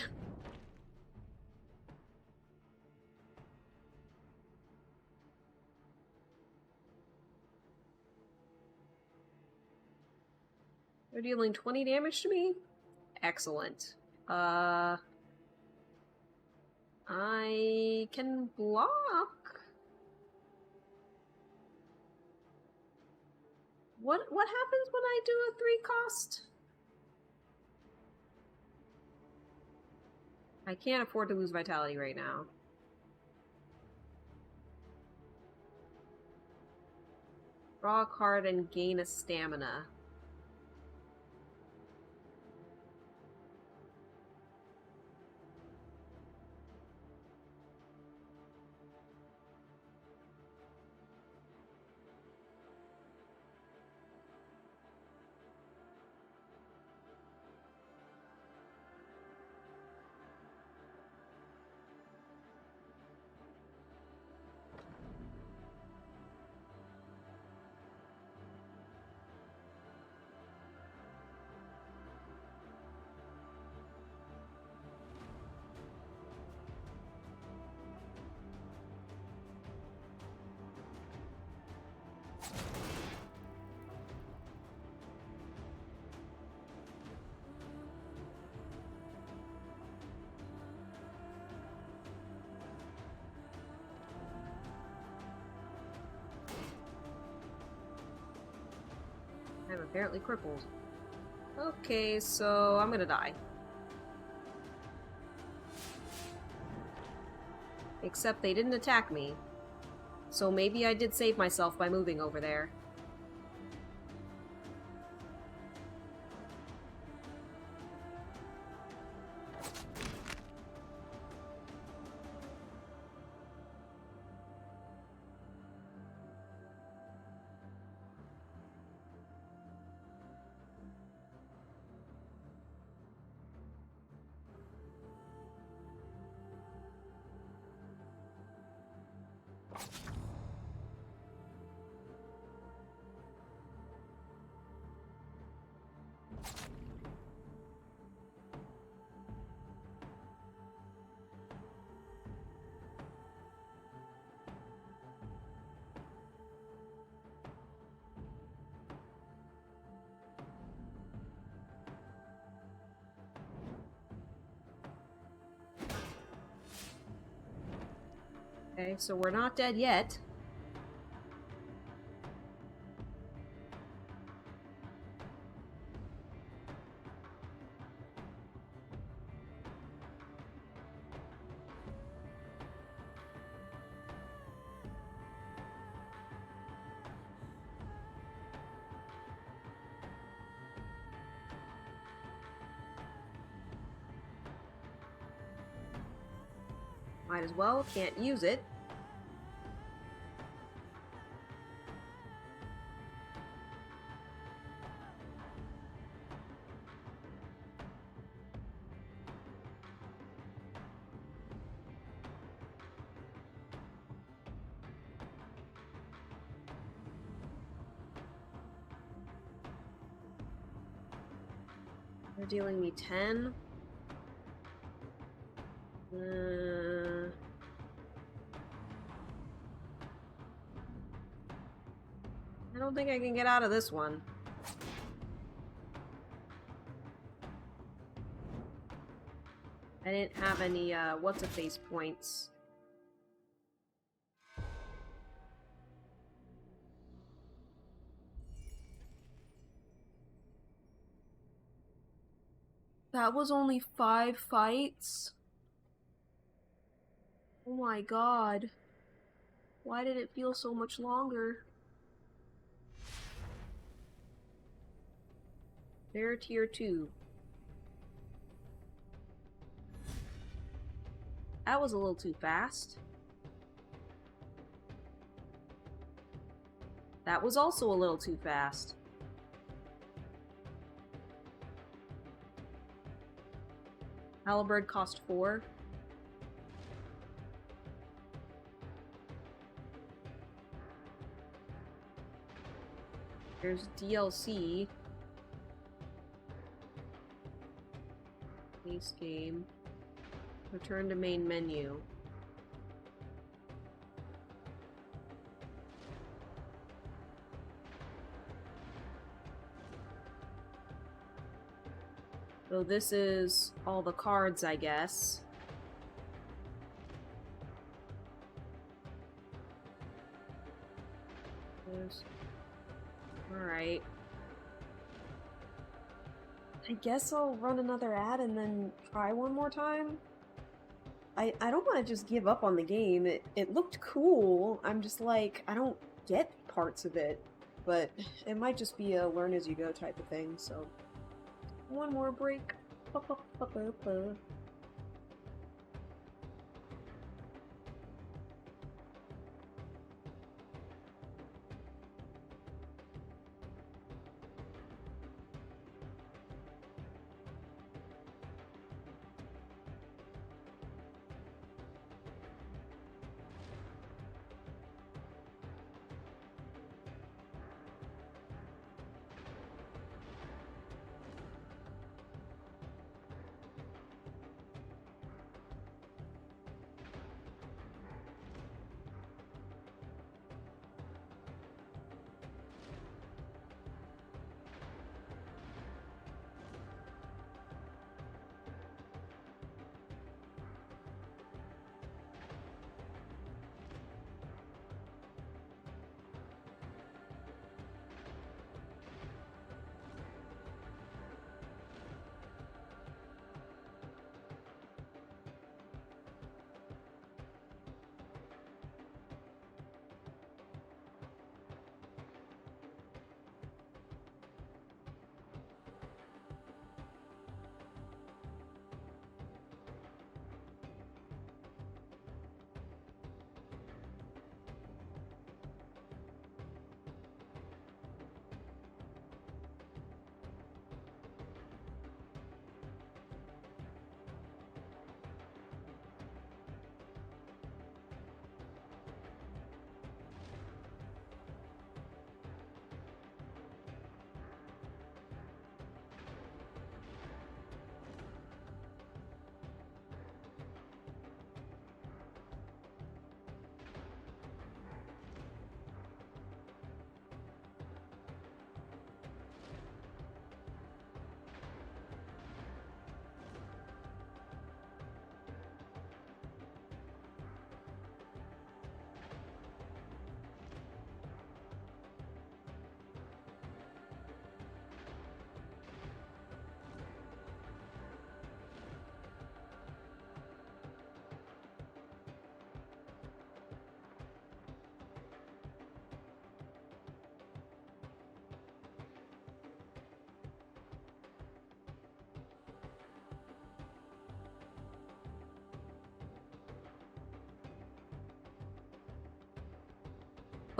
They're dealing 20 damage to me? Excellent. I can block. What happens when I do a 3 cost? I can't afford to lose vitality right now. Draw a card and gain a stamina. I'm apparently crippled. Okay, so I'm gonna die. Except they didn't attack me. So maybe I did save myself by moving over there. Okay, so we're not dead yet. Might as well, can't use it. They're dealing me 10. I don't think I can get out of this one. I didn't have any, what's-a-face points. That was only 5 fights? Oh my god. Why did it feel so much longer? They're tier 2. That was a little too fast. That was also a little too fast. Halberd cost 4. There's DLC. Base game. Return to main menu. So this is all the cards, I guess. Alright. I guess I'll run another ad and then try one more time. I don't want to just give up on the game. It looked cool. I'm just like, I don't get parts of it. But it might just be a learn as you go type of thing, so... One more break.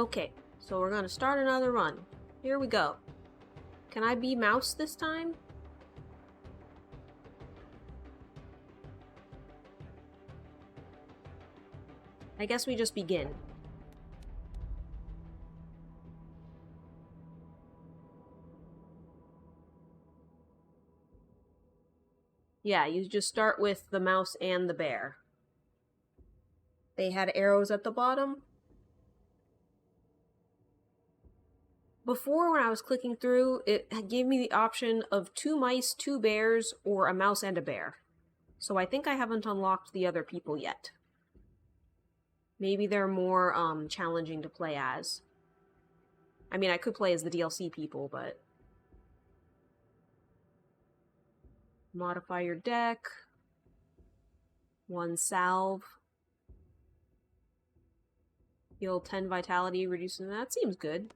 Okay, so we're gonna start another run. Here we go. Can I be mouse this time? I guess we just begin. Yeah, you just start with the mouse and the bear. They had arrows at the bottom. Before, when I was clicking through, it gave me the option of 2 mice, 2 bears, or a mouse and a bear. So I think I haven't unlocked the other people yet. Maybe they're more challenging to play as. I mean, I could play as the DLC people, but... Modify your deck. 1 salve. Heal 10 vitality, reducing that. Seems good.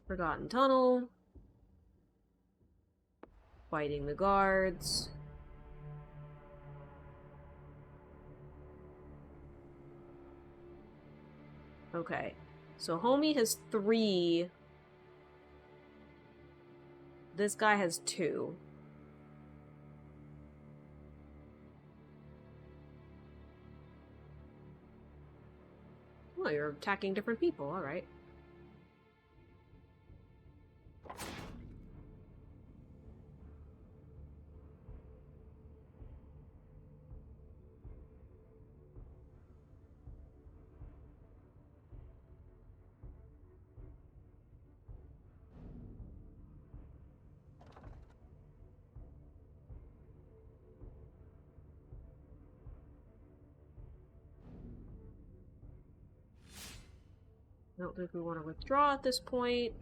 Forgotten Tunnel. Fighting the guards. Okay. So homie has 3. This guy has 2. Well, you're attacking different people, alright. I don't think we want to withdraw at this point.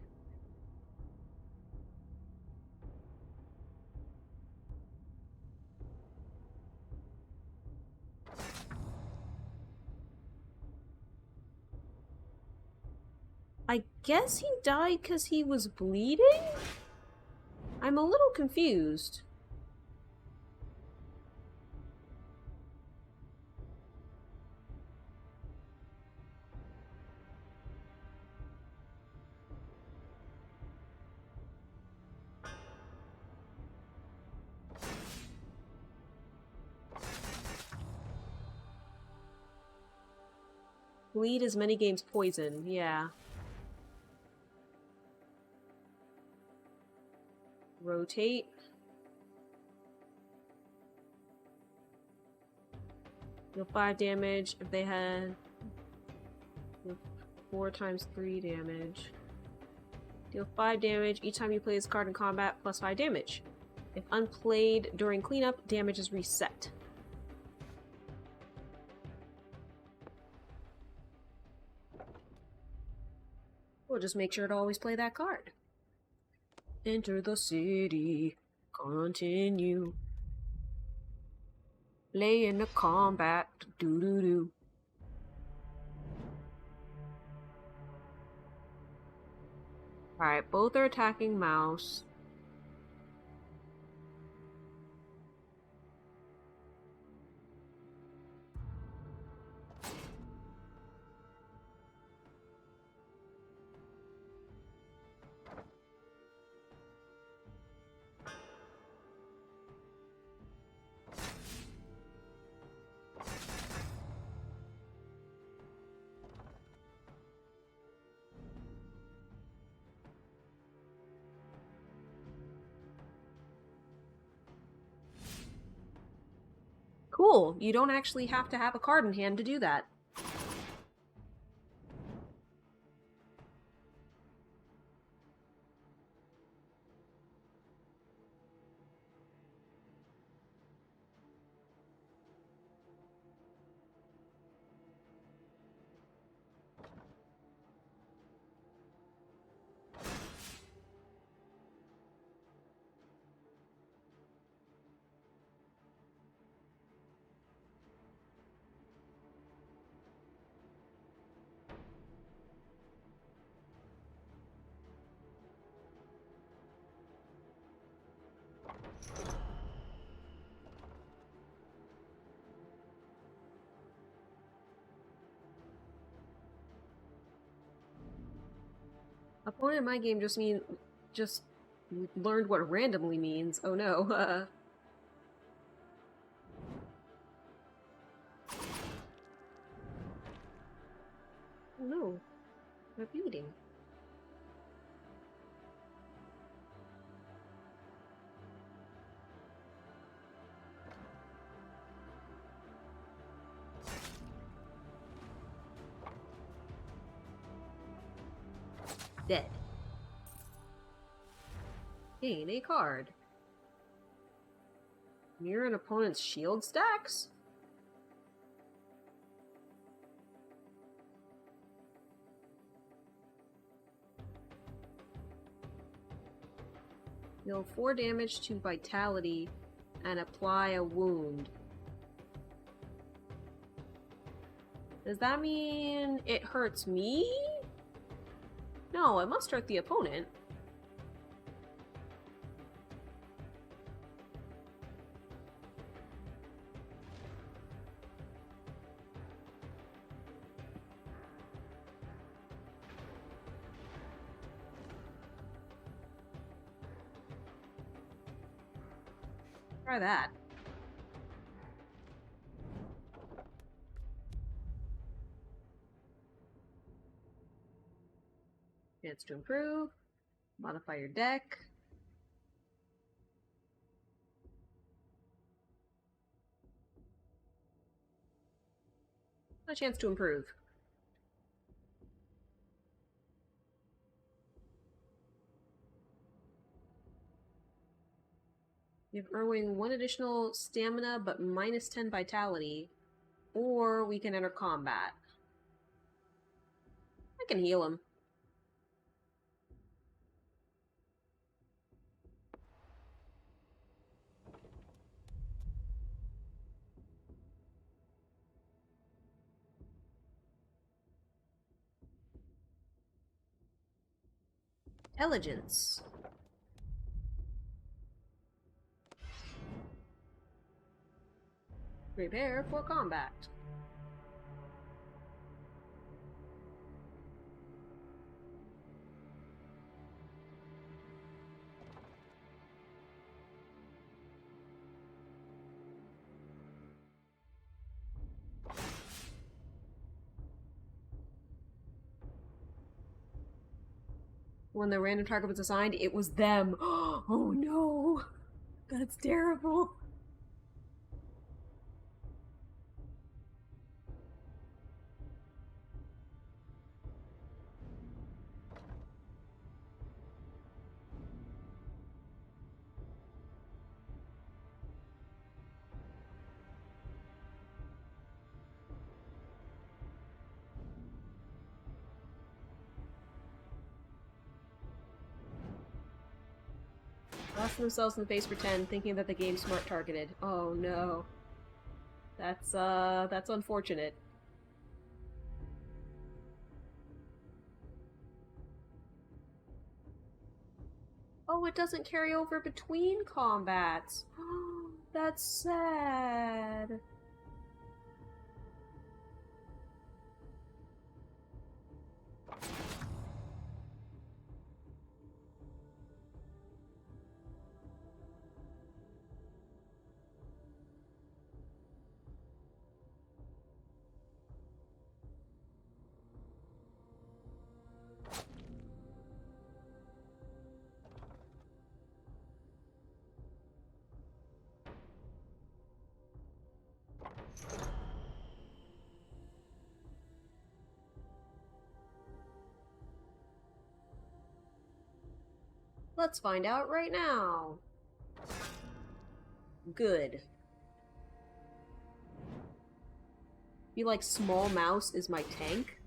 I guess he died because he was bleeding? I'm a little confused. Bleed is many games poison, yeah. Rotate. Deal 5 damage if they had 4 times 3 damage. Deal 5 damage each time you play this card in combat, plus 5 damage. If unplayed during cleanup, damage is reset. We'll just make sure to always play that card. Enter the city. Continue. Lay in the combat. Doo-doo-doo. Alright, both are attacking mouse. Cool, you don't actually have to have a card in hand to do that. Opponent in my game just learned what randomly means. Oh no. Oh no. A beating. Dead. Gain a card. Mirror an opponent's shield stacks? Deal 4 damage to vitality and apply a wound. Does that mean it hurts me? No, it must hurt the opponent. Try that. Chance to improve. Modify your deck. A chance to improve. Give Erwing 1 additional stamina but minus 10 vitality. Or we can enter combat. I can heal him. Intelligence. Prepare for combat. When the random target was assigned, it was them. Oh no! That's terrible. Blast themselves in the face for 10, thinking that the game's smart targeted. Oh no. That's unfortunate. Oh, it doesn't carry over between combats. That's sad. Let's find out right now. Good. Be like small mouse is my tank?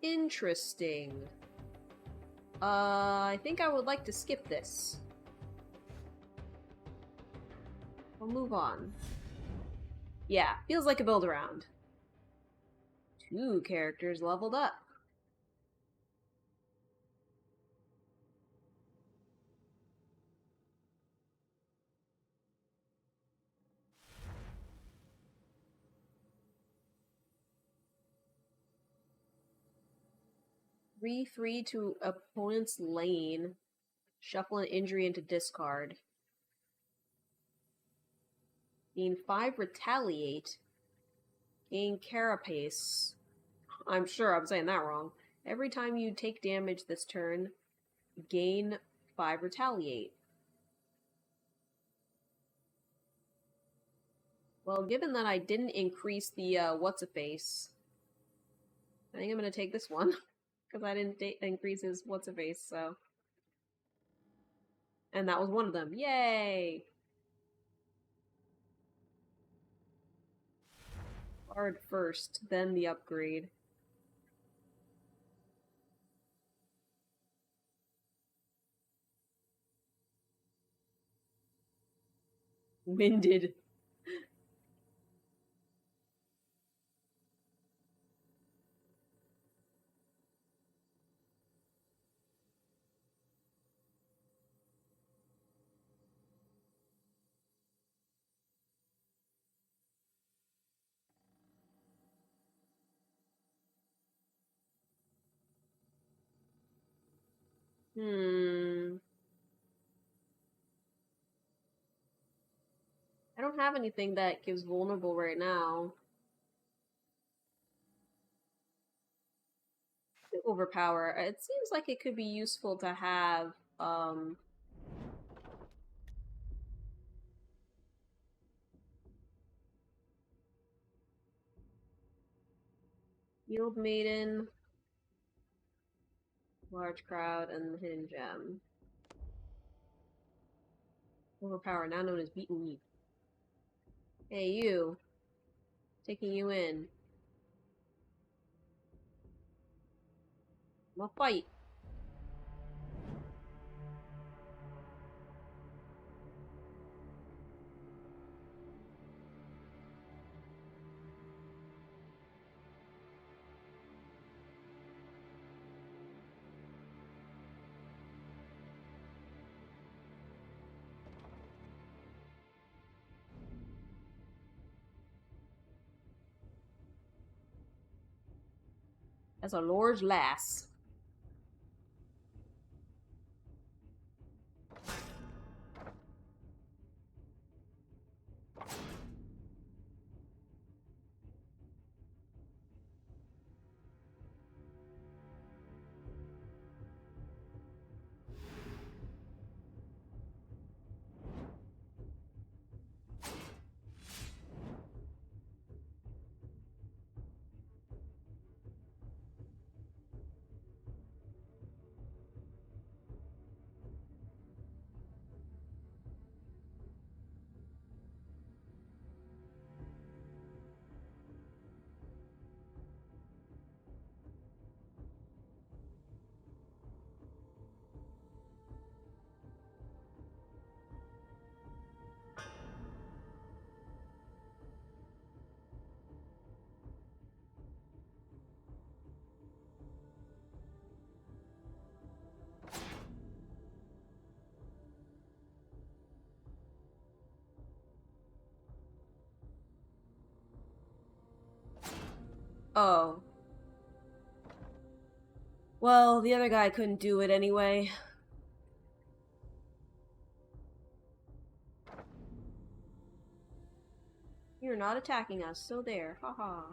Interesting. I think I would like to skip this. We'll move on. Yeah, feels like a build around. 2 characters leveled up. Re-3 to opponent's lane. Shuffle an injury into discard. Gain 5 retaliate. Gain carapace. I'm sure I'm saying that wrong. Every time you take damage this turn, gain 5 retaliate. Well, given that I didn't increase the what's-a-face, I think I'm going to take this one. Because I didn't increase his what's-a-face, so... And that was one of them. Yay! Card first, then the upgrade. Winded. I don't have anything that gives vulnerable right now. Overpower. It seems like it could be useful to have, Yield Maiden, Large Crowd, and Hidden Gem. Overpower, now known as Beaten Meat. Hey, you. Taking you in. I'm gonna fight. That's a large lass. Oh. Well, the other guy couldn't do it anyway. You're not attacking us, so there. Haha.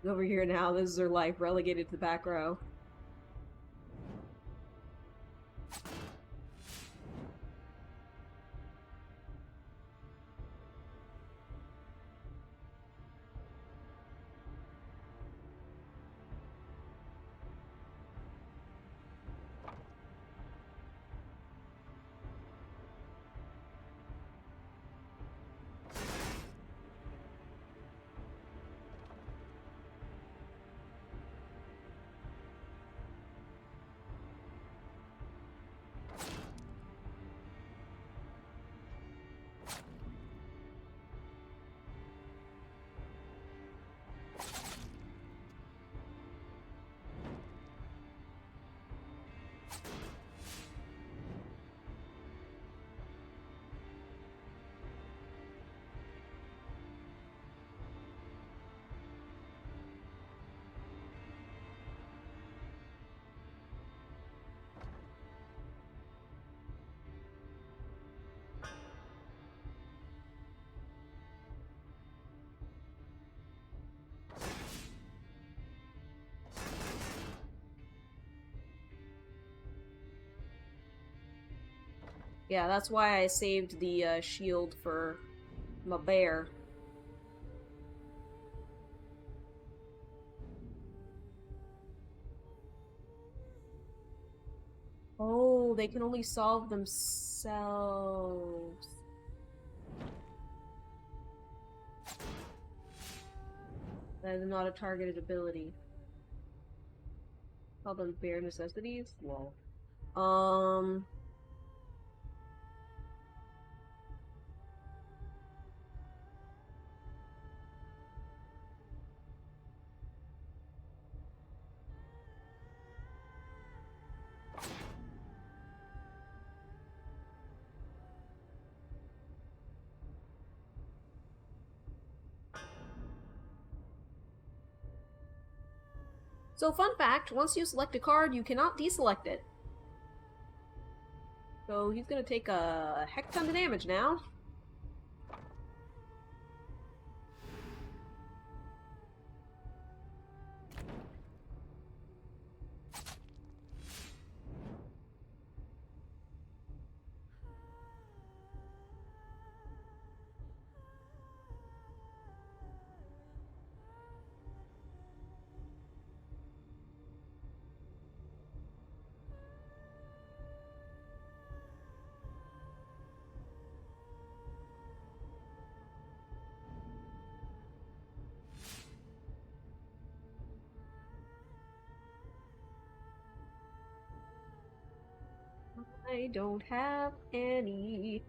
Over here now, this is her life, relegated to the back row. Yeah, that's why I saved the shield for my bear. Oh, they can only solve themselves. That is not a targeted ability. Call them bear necessities? Lol. So fun fact, once you select a card, you cannot deselect it. So he's gonna take a heck ton of damage now. I don't have any.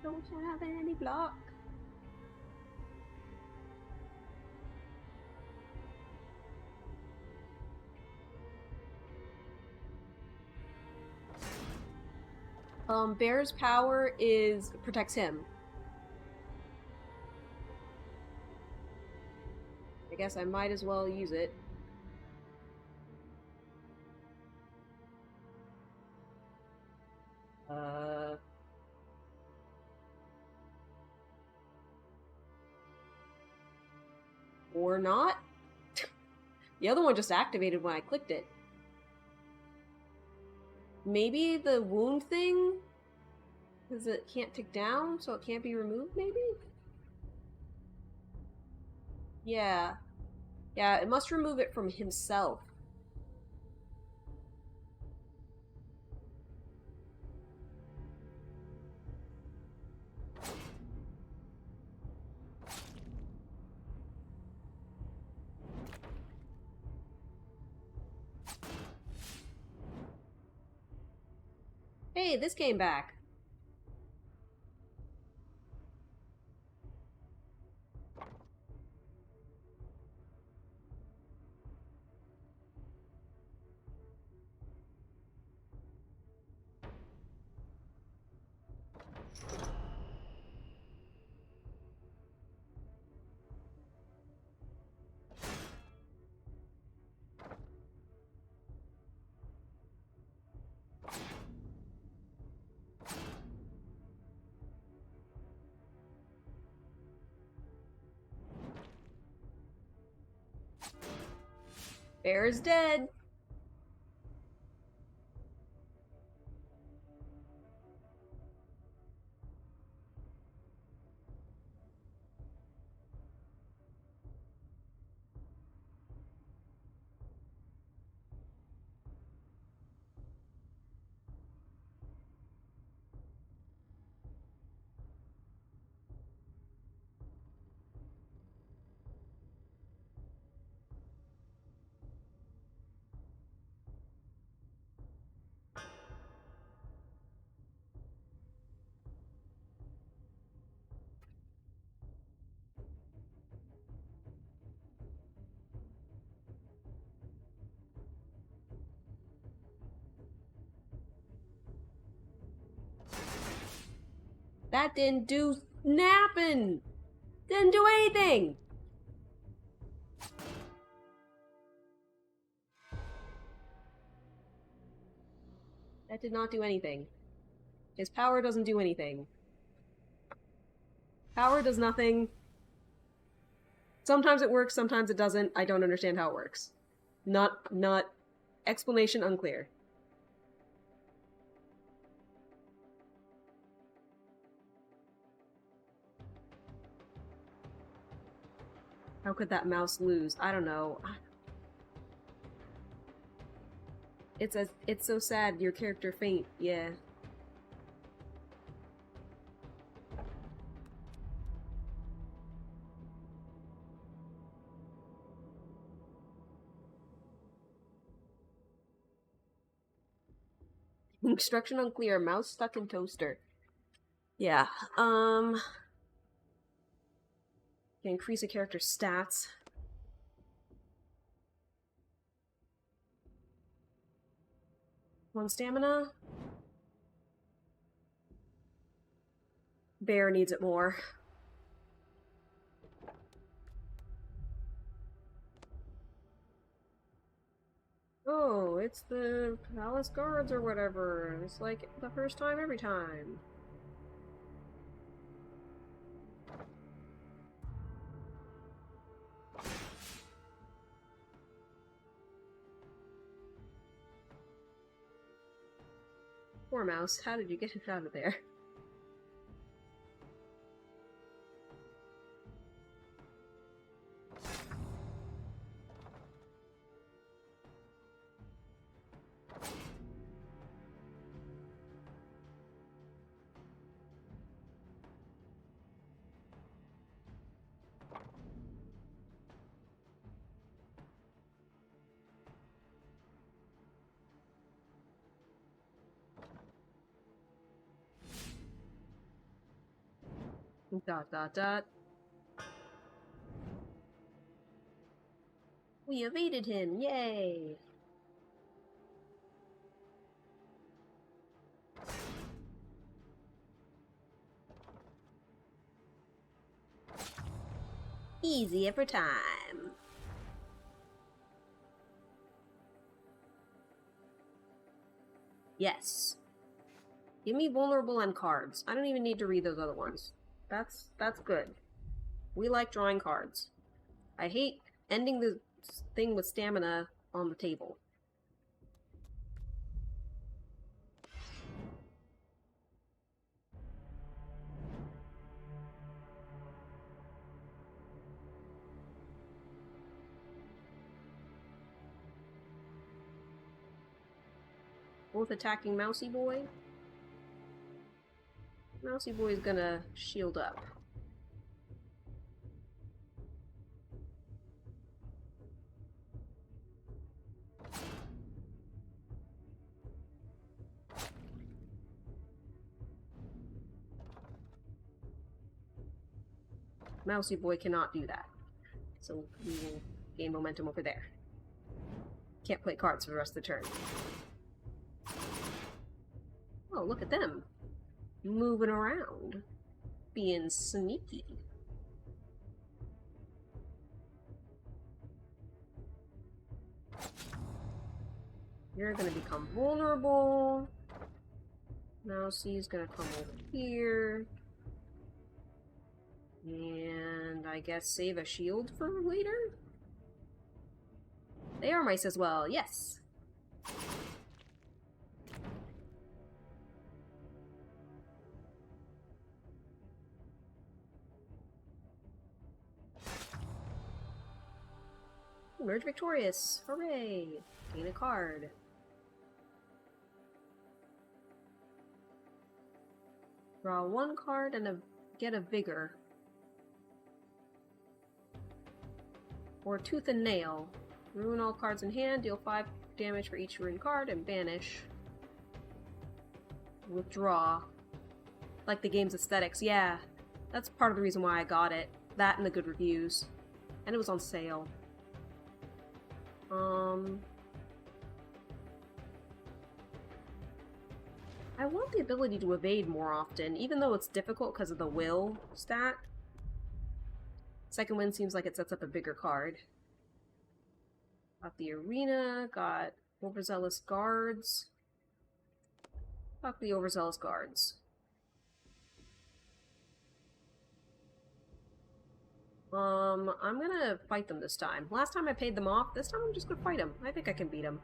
Don't have any block. Bear's power protects him. I guess I might as well use it. Or not? The other one just activated when I clicked it. Maybe the wound thing? Because it can't tick down, so it can't be removed, maybe? Yeah. Yeah, it must remove it from himself. Hey, this came back. Bear is dead. That didn't do napping. Didn't do anything. That did not do anything. His power doesn't do anything. Power does nothing. Sometimes it works, sometimes it doesn't. I don't understand how it works. Not explanation unclear. How could that mouse lose? I don't know. It's so sad your character faint, yeah. Instruction unclear. Mouse stuck in toaster. Yeah. Can increase a character's stats. One stamina. Bear needs it more. Oh, it's the palace guards or whatever. It's like the first time every time. Poor mouse, how did you get it out of there? Dot dot dot. We evaded him, yay! Easy every time. Yes. Give me vulnerable and cards. I don't even need to read those other ones. That's good. We like drawing cards. I hate ending the thing with stamina on the table. Both attacking Mousy Boy. Mousy Boy's gonna shield up. Mousy Boy cannot do that. So we will gain momentum over there. Can't play cards for the rest of the turn. Oh, look at them. Moving around. Being sneaky. You're gonna become vulnerable. Mousy's gonna come over here. And I guess save a shield for later? They are mice as well, yes. Emerge victorious! Hooray! Gain a card. Draw one card and get a vigor. Or tooth and nail. Ruin all cards in hand, deal 5 damage for each ruined card, and banish. Withdraw. Like the game's aesthetics, yeah. That's part of the reason why I got it. That and the good reviews. And it was on sale. I want the ability to evade more often, even though it's difficult because of the will stat. Second wind seems like it sets up a bigger card. Got the arena, got overzealous guards. Fuck the overzealous guards. I'm gonna fight them this time. Last time I paid them off, this time I'm just gonna fight them. I think I can beat them.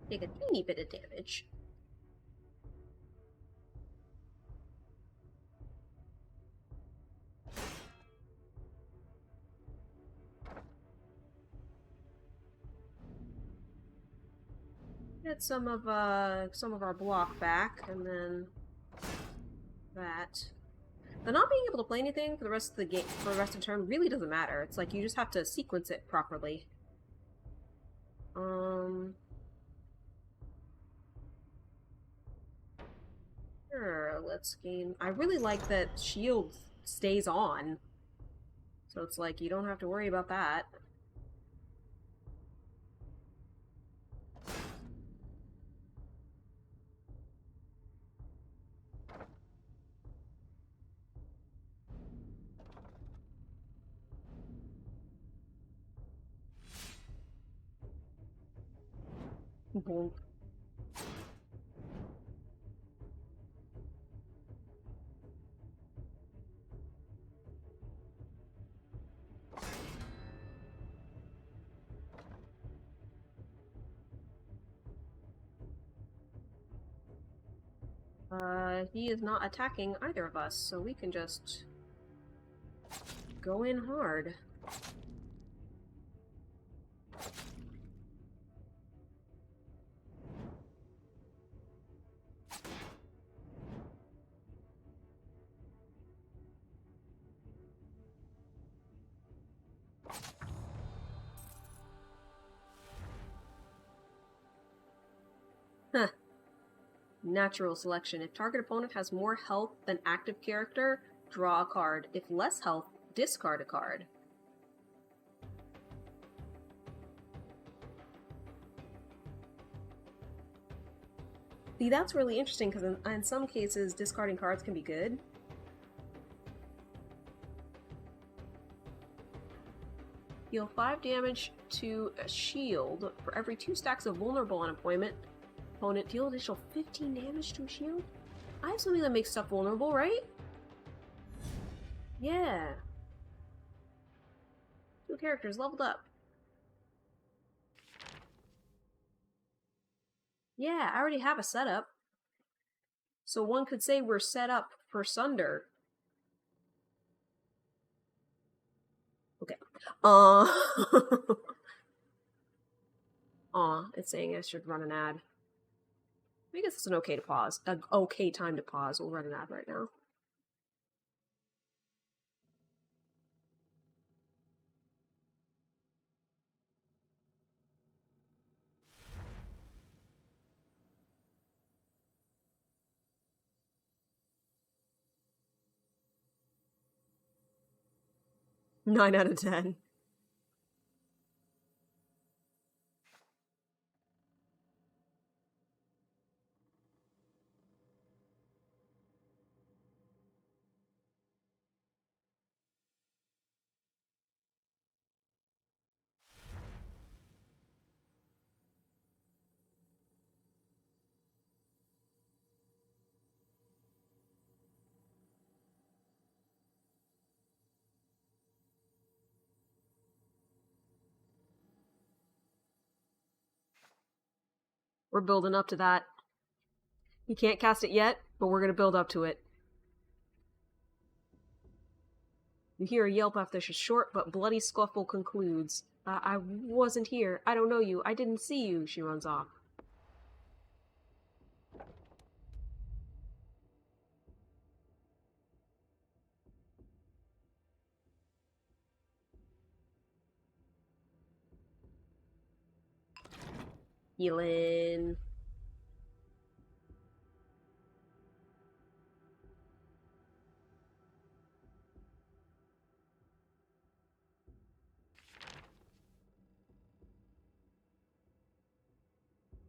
Take a teeny bit of damage. Get some of our block back, and then that. The not being able to play anything for the rest of the game, for the rest of the turn, really doesn't matter. It's like you just have to sequence it properly. Sure, let's gain. I really like that shield stays on, so it's like you don't have to worry about that. Bonk. He is not attacking either of us, so we can just go in hard. Huh. Natural selection. If target opponent has more health than active character, draw a card. If less health, discard a card. See, that's really interesting because in some cases, discarding cards can be good. Deal 5 damage to a shield for every 2 stacks of vulnerable on opponent. Deal additional 15 damage to a shield? I have something that makes stuff vulnerable, right? Yeah. 2 characters leveled up. Yeah, I already have a setup. So one could say we're set up for Sunder. Okay. It's saying I should run an ad. I guess it's an okay to pause. An okay time to pause. We'll run an ad right now. 9 out of 10. We're building up to that. You can't cast it yet, but we're gonna build up to it. You hear a yelp after a short but bloody scuffle concludes. I wasn't here. I don't know you. I didn't see you. She runs off. Healing.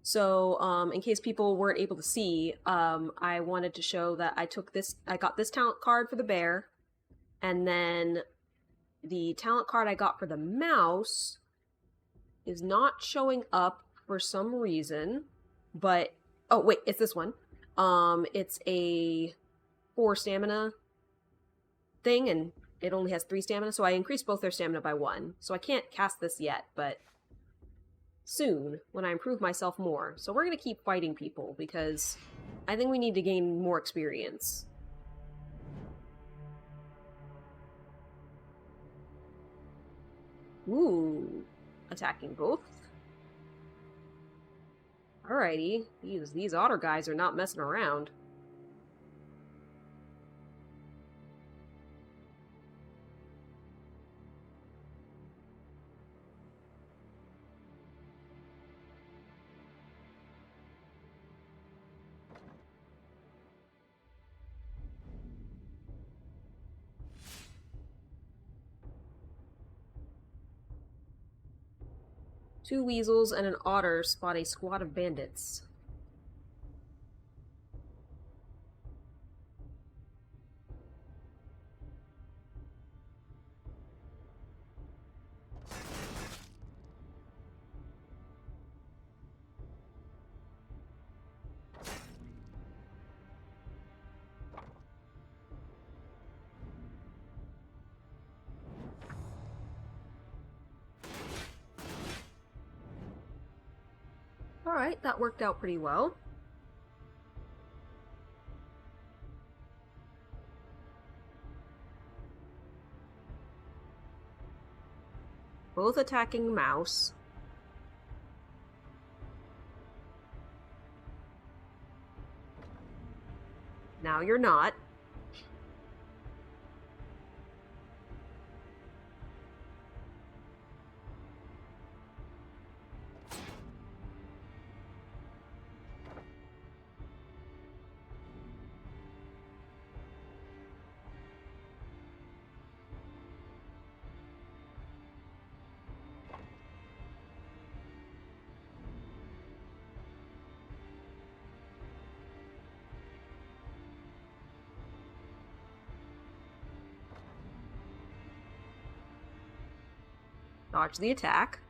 So, in case people weren't able to see, I wanted to show that I got this talent card for the bear, and then the talent card I got for the mouse is not showing up for some reason, but, oh wait, it's this one. It's a 4 stamina thing, and it only has 3 stamina, so I increased both their stamina by 1. So I can't cast this yet, but soon, when I improve myself more. So we're gonna keep fighting people, because I think we need to gain more experience. Ooh, attacking both. Alrighty, these otter guys are not messing around. Two weasels and an otter spot a squad of bandits. Alright, that worked out pretty well. Both attacking mouse. Now you're not. Dodge the attack.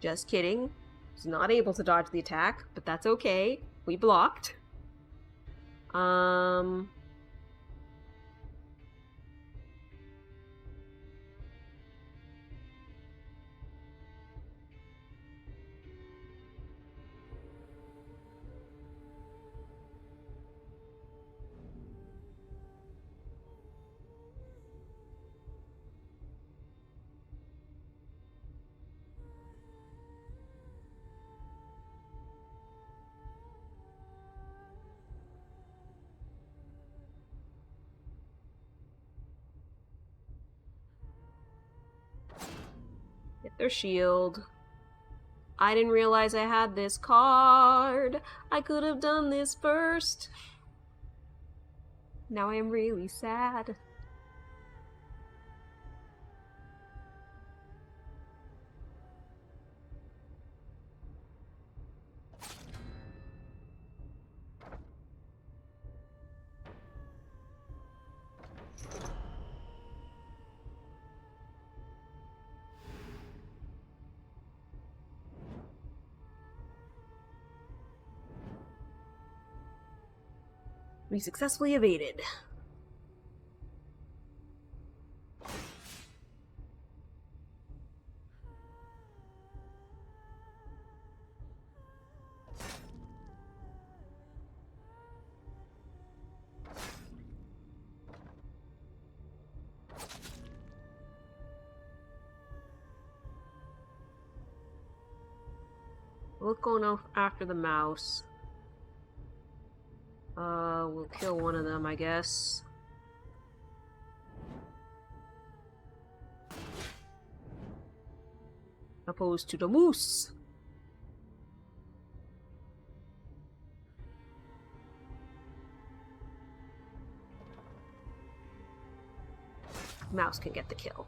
Just kidding. Was not able to dodge the attack, but that's okay. We blocked. Get their shield. I didn't realize I had this card. I could have done this first. Now I am really sad. We successfully evaded. We'll go after the mouse. We'll kill one of them, I guess. Opposed to the moose. Mouse can get the kill.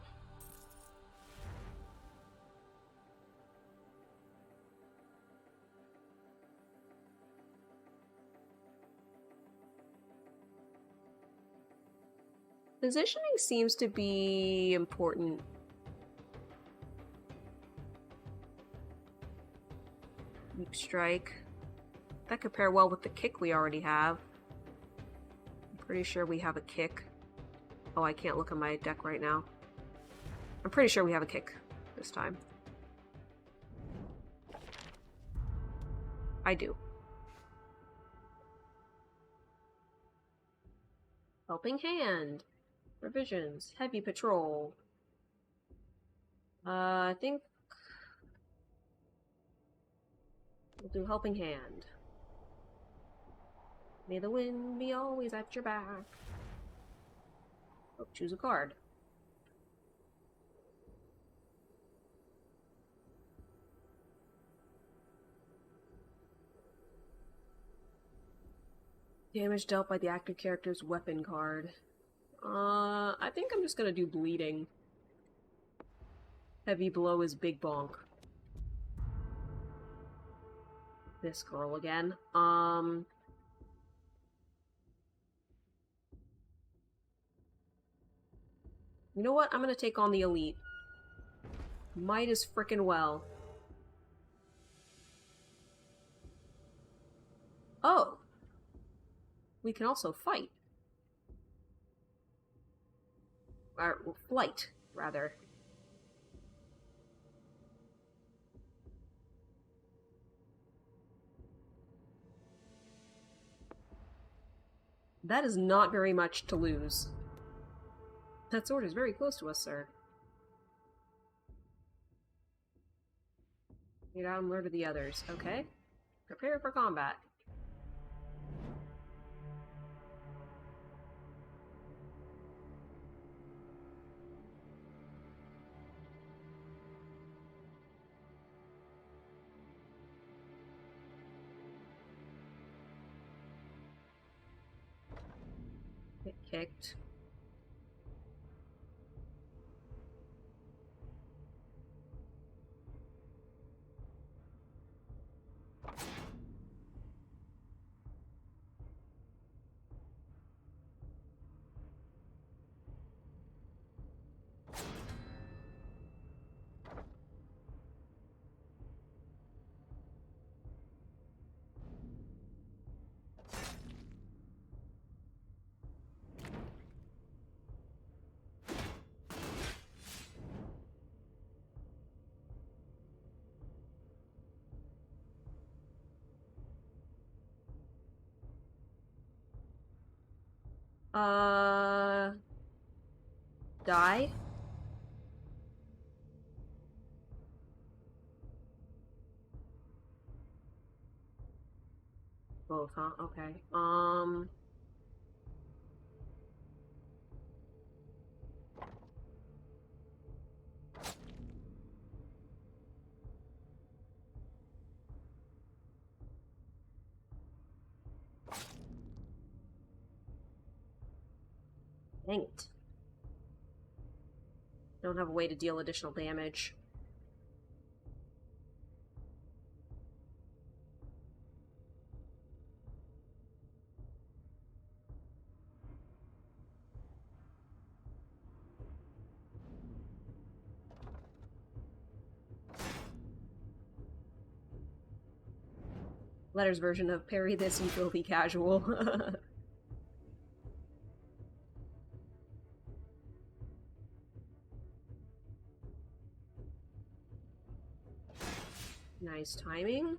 Positioning seems to be important. Deep strike. That could pair well with the kick we already have. I'm pretty sure we have a kick. Oh, I can't look at my deck right now. I'm pretty sure we have a kick this time. I do. Helping Hand. Revisions. Heavy Patrol. I think we'll do Helping Hand. May the wind be always at your back. Oh, choose a card. Damage dealt by the active character's weapon card. I think I'm just gonna do bleeding. Heavy blow is big bonk. This girl again. You know what? I'm gonna take on the elite. Might as frickin' well. Oh! We can also fight. Or flight, rather. That is not very much to lose. That sword is very close to us, sir. Get out and murder the others. Okay. Prepare for combat. Get kicked. Die? Both, huh? Okay. Dang it. Don't have a way to deal additional damage. Letter's version of parry this, you filthy casual. Nice timing.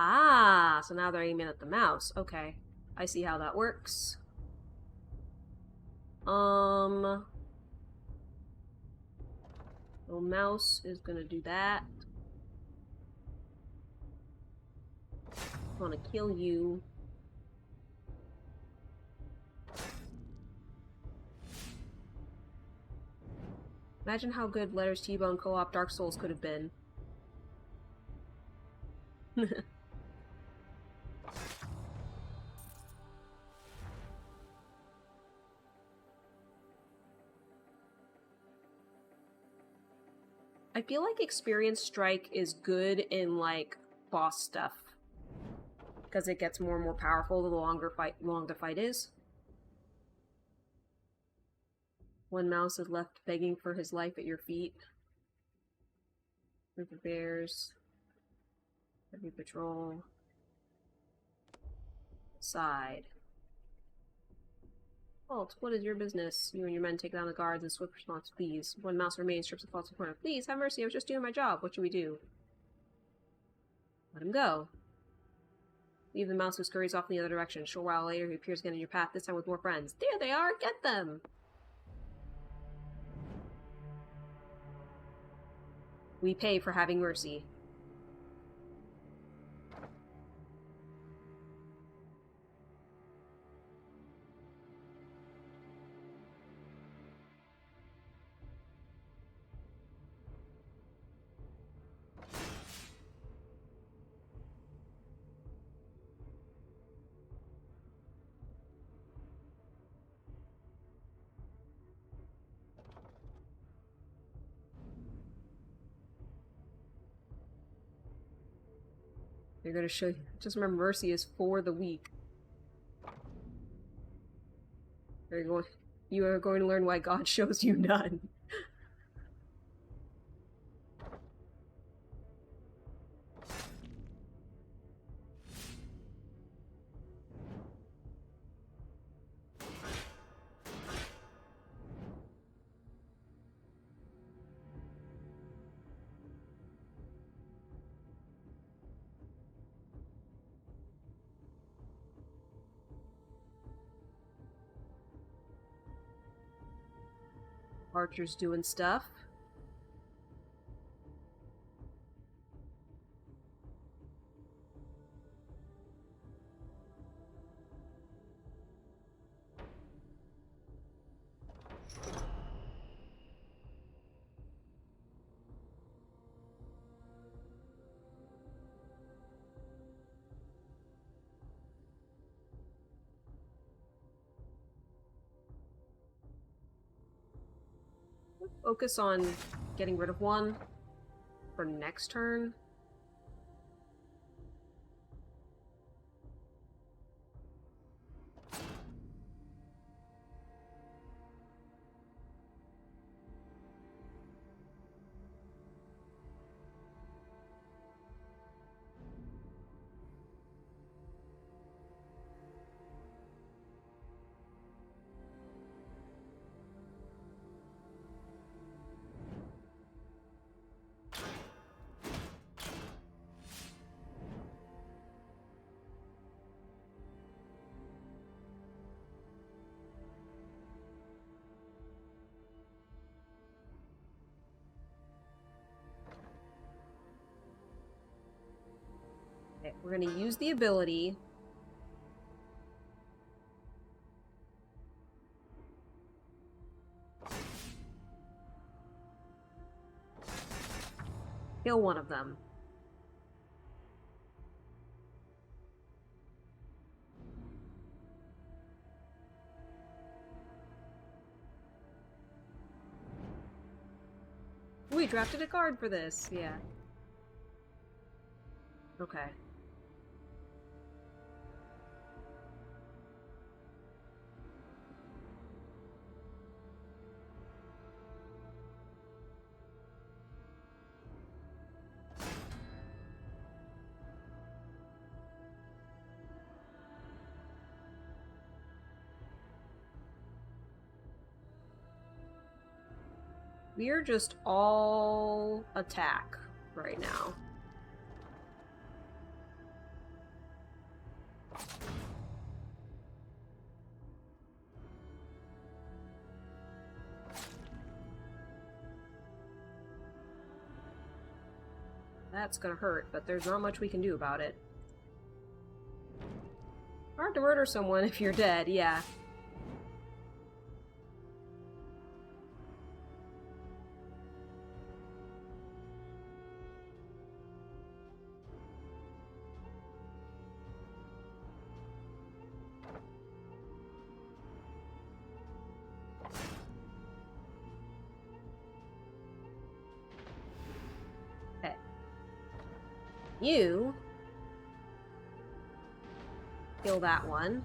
Ah, so now they're aiming at the mouse. Okay. I see how that works. The mouse is gonna do that. I wanna kill you. Imagine how good Letters T-Bone co-op Dark Souls could have been. I feel like Experience Strike is good in, like, boss stuff. Because it gets more and more powerful the long the fight is. One mouse is left begging for his life at your feet. Group of bears. Heavy patrol. Side. Halt, what is your business? You and your men take down the guards and swift response, please. One mouse remains, strips of false corner. Please, have mercy, I was just doing my job. What should we do? Let him go. Leave the mouse who scurries off in the other direction. A short while later, he appears again in your path, this time with more friends. There they are! Get them! We pay for having mercy. They're gonna show you. Just remember, mercy is for the weak. You are going to learn why God shows you none. Archer's doing stuff. Focus on getting rid of one for next turn. Okay, we're gonna use the ability. Kill one of them. We drafted a card for this, yeah. Okay. We're just all attack right now. That's gonna hurt, but there's not much we can do about it. Hard to murder someone if you're dead, yeah. Okay. You kill that one.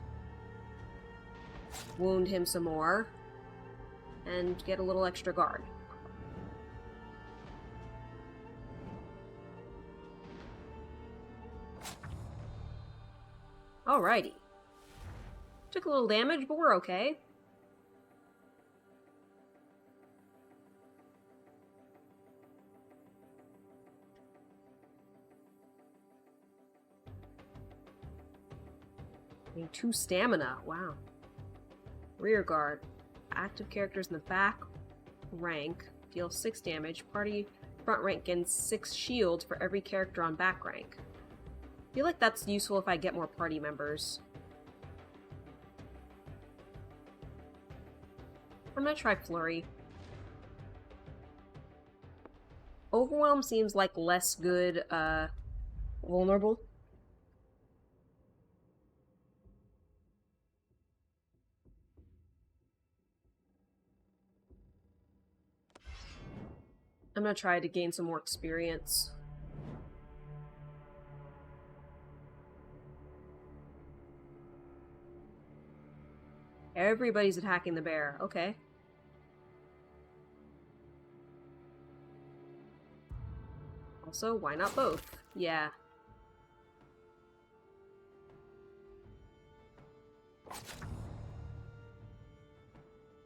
Wound him some more. And get a little extra guard. Alrighty. Took a little damage, but we're okay. Getting 2 stamina, wow. Rear guard. Active characters in the back rank deal 6 damage. Party front rank gains 6 shields for every character on back rank. I feel like that's useful if I get more party members. I'm gonna try Flurry. Overwhelm seems like less good, vulnerable. I'm gonna try to gain some more experience. Everybody's attacking the bear. Okay. Also, why not both? Yeah.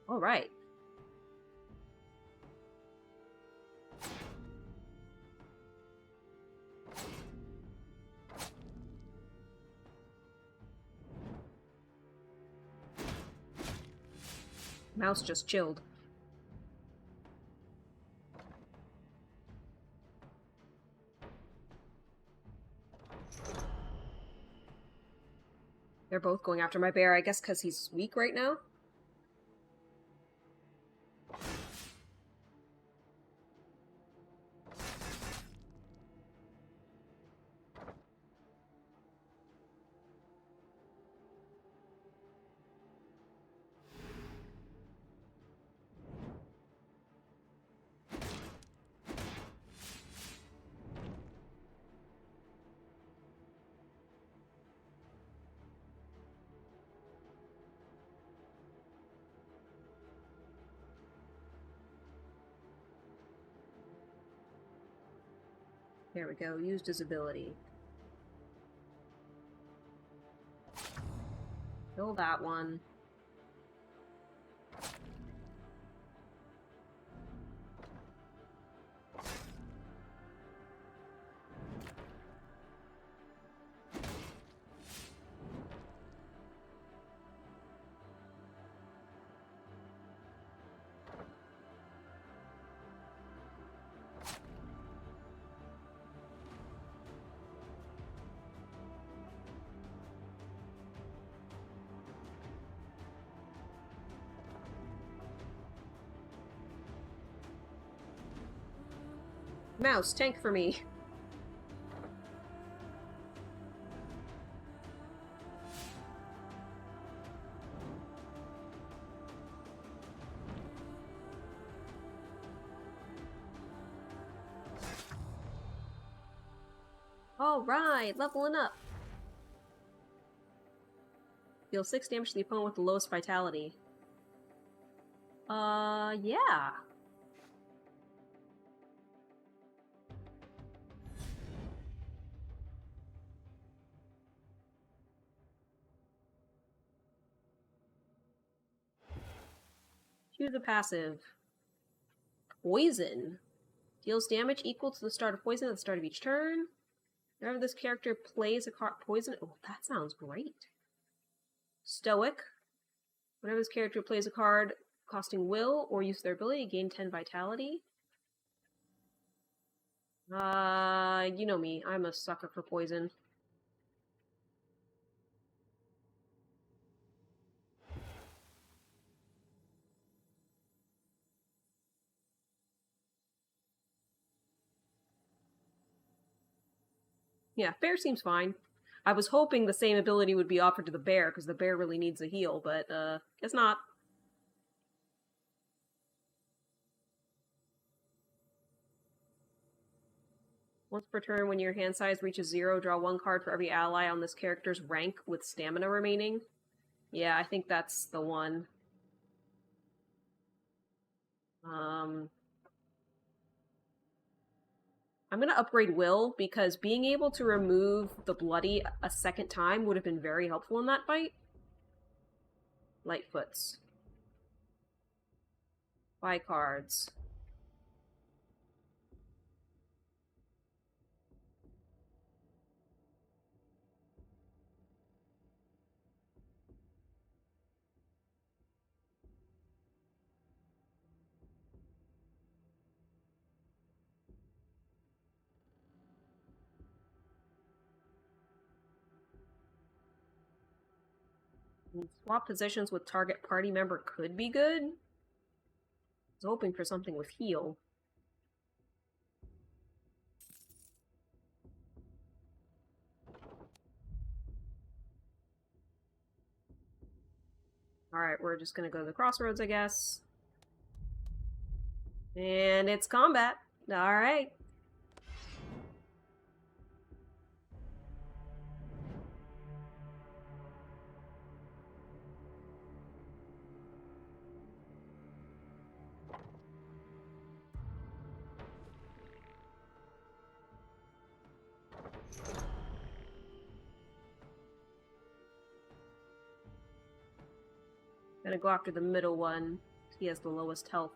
Alright. Mouse just chilled. They're both going after my bear, I guess because he's weak right now? There we go, used his ability. Kill that one. Mouse, tank for me. Alright, leveling up. Deal 6 damage to the opponent with the lowest vitality. Yeah. Choose a passive. Poison. Deals damage equal to the start of poison at the start of each turn. Whenever this character plays a card poison... Oh, that sounds great. Stoic. Whenever this character plays a card costing will or use their ability, gain 10 vitality. You know me. I'm a sucker for poison. Yeah, bear seems fine. I was hoping the same ability would be offered to the bear, because the bear really needs a heal, but, guess not. Once per turn, when your hand size reaches 0, draw 1 card for every ally on this character's rank with stamina remaining. Yeah, I think that's the one. I'm gonna upgrade Will, because being able to remove the bloody a second time would have been very helpful in that fight. Lightfoots. Buy cards. Swap positions with target party member could be good. I was hoping for something with heal. Alright, we're just gonna go to the crossroads, I guess. And it's combat. Alright. Gonna go after the middle one. He has the lowest health.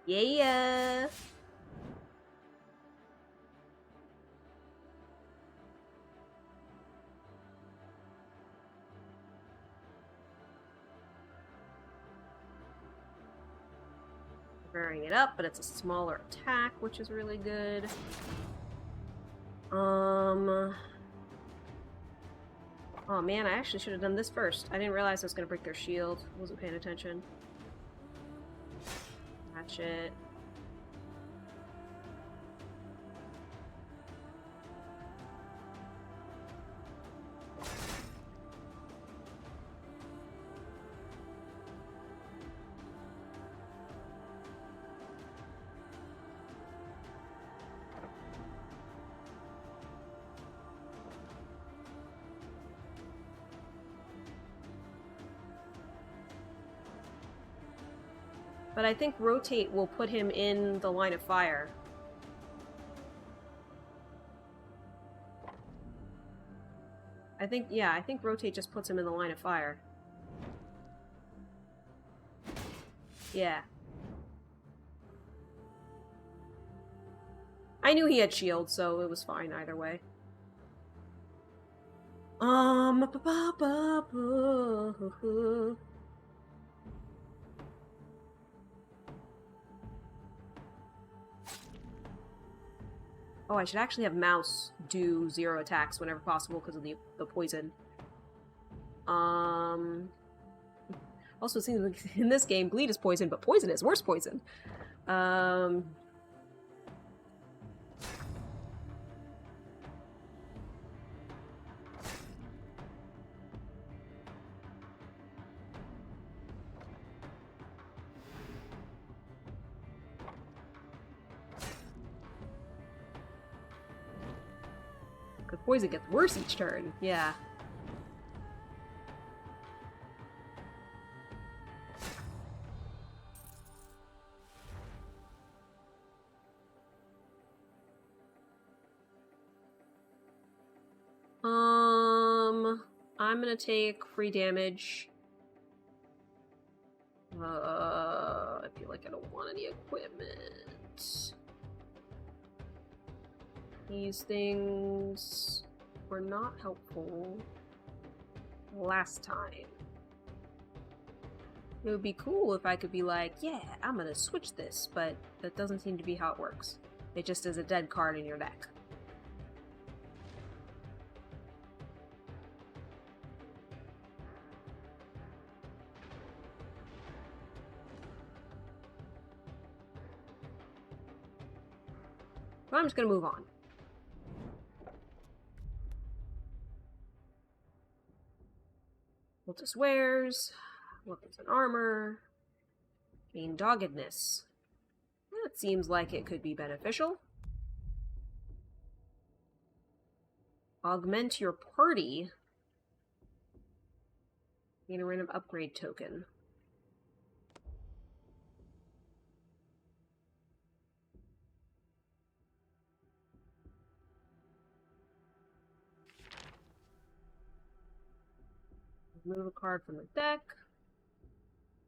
Yeah. Varying it up, but it's a smaller attack, which is really good. Oh man, I actually should have done this first. I didn't realize I was gonna break their shield. I wasn't paying attention. Hatchet. But I think rotate will put him in the line of fire. I think rotate just puts him in the line of fire. Yeah. I knew he had shield, so it was fine either way. Oh, I should actually have Mouse do 0 attacks whenever possible because of the poison. Also, it seems like in this game, bleed is poison, but poison is worse poison. The poison gets worse each turn. Yeah. I'm gonna take free damage. I feel like I don't want any equipment. These things were not helpful last time. It would be cool if I could be like, yeah, I'm gonna switch this, but that doesn't seem to be how it works. It just is a dead card in your deck. But I'm just gonna move on. Multis wares, weapons and armor, gain doggedness. That seems like it could be beneficial. Augment your party. Gain a random upgrade token. Remove a card from the deck.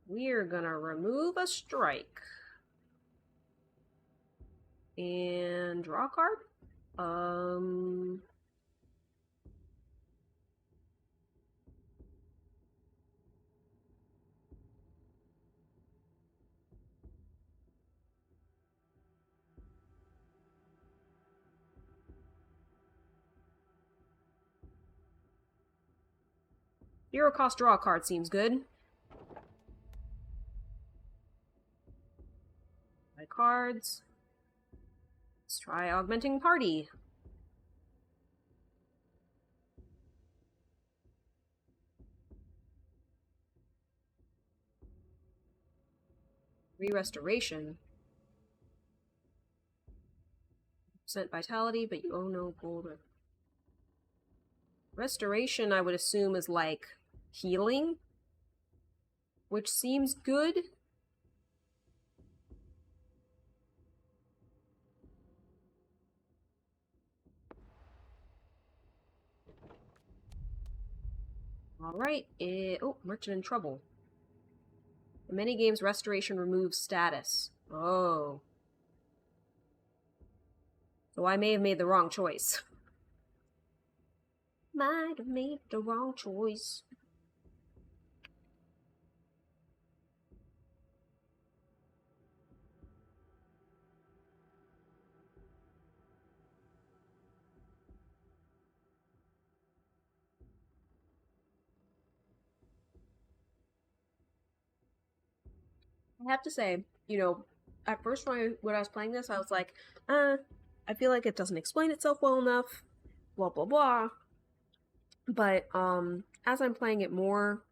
We're gonna remove a strike. And draw a card? Zero cost draw a card seems good. My cards. Let's try augmenting party. Restoration. Percent vitality, but you owe no gold. Restoration, I would assume, is like healing, which seems good. Alright, oh, Merchant in Trouble. In many games, restoration removes status. Oh. So I may have made the wrong choice. Might have made the wrong choice. I have to say, you know, at first when I was playing this, I was like, I feel like it doesn't explain itself well enough, blah blah blah. But as I'm playing it more,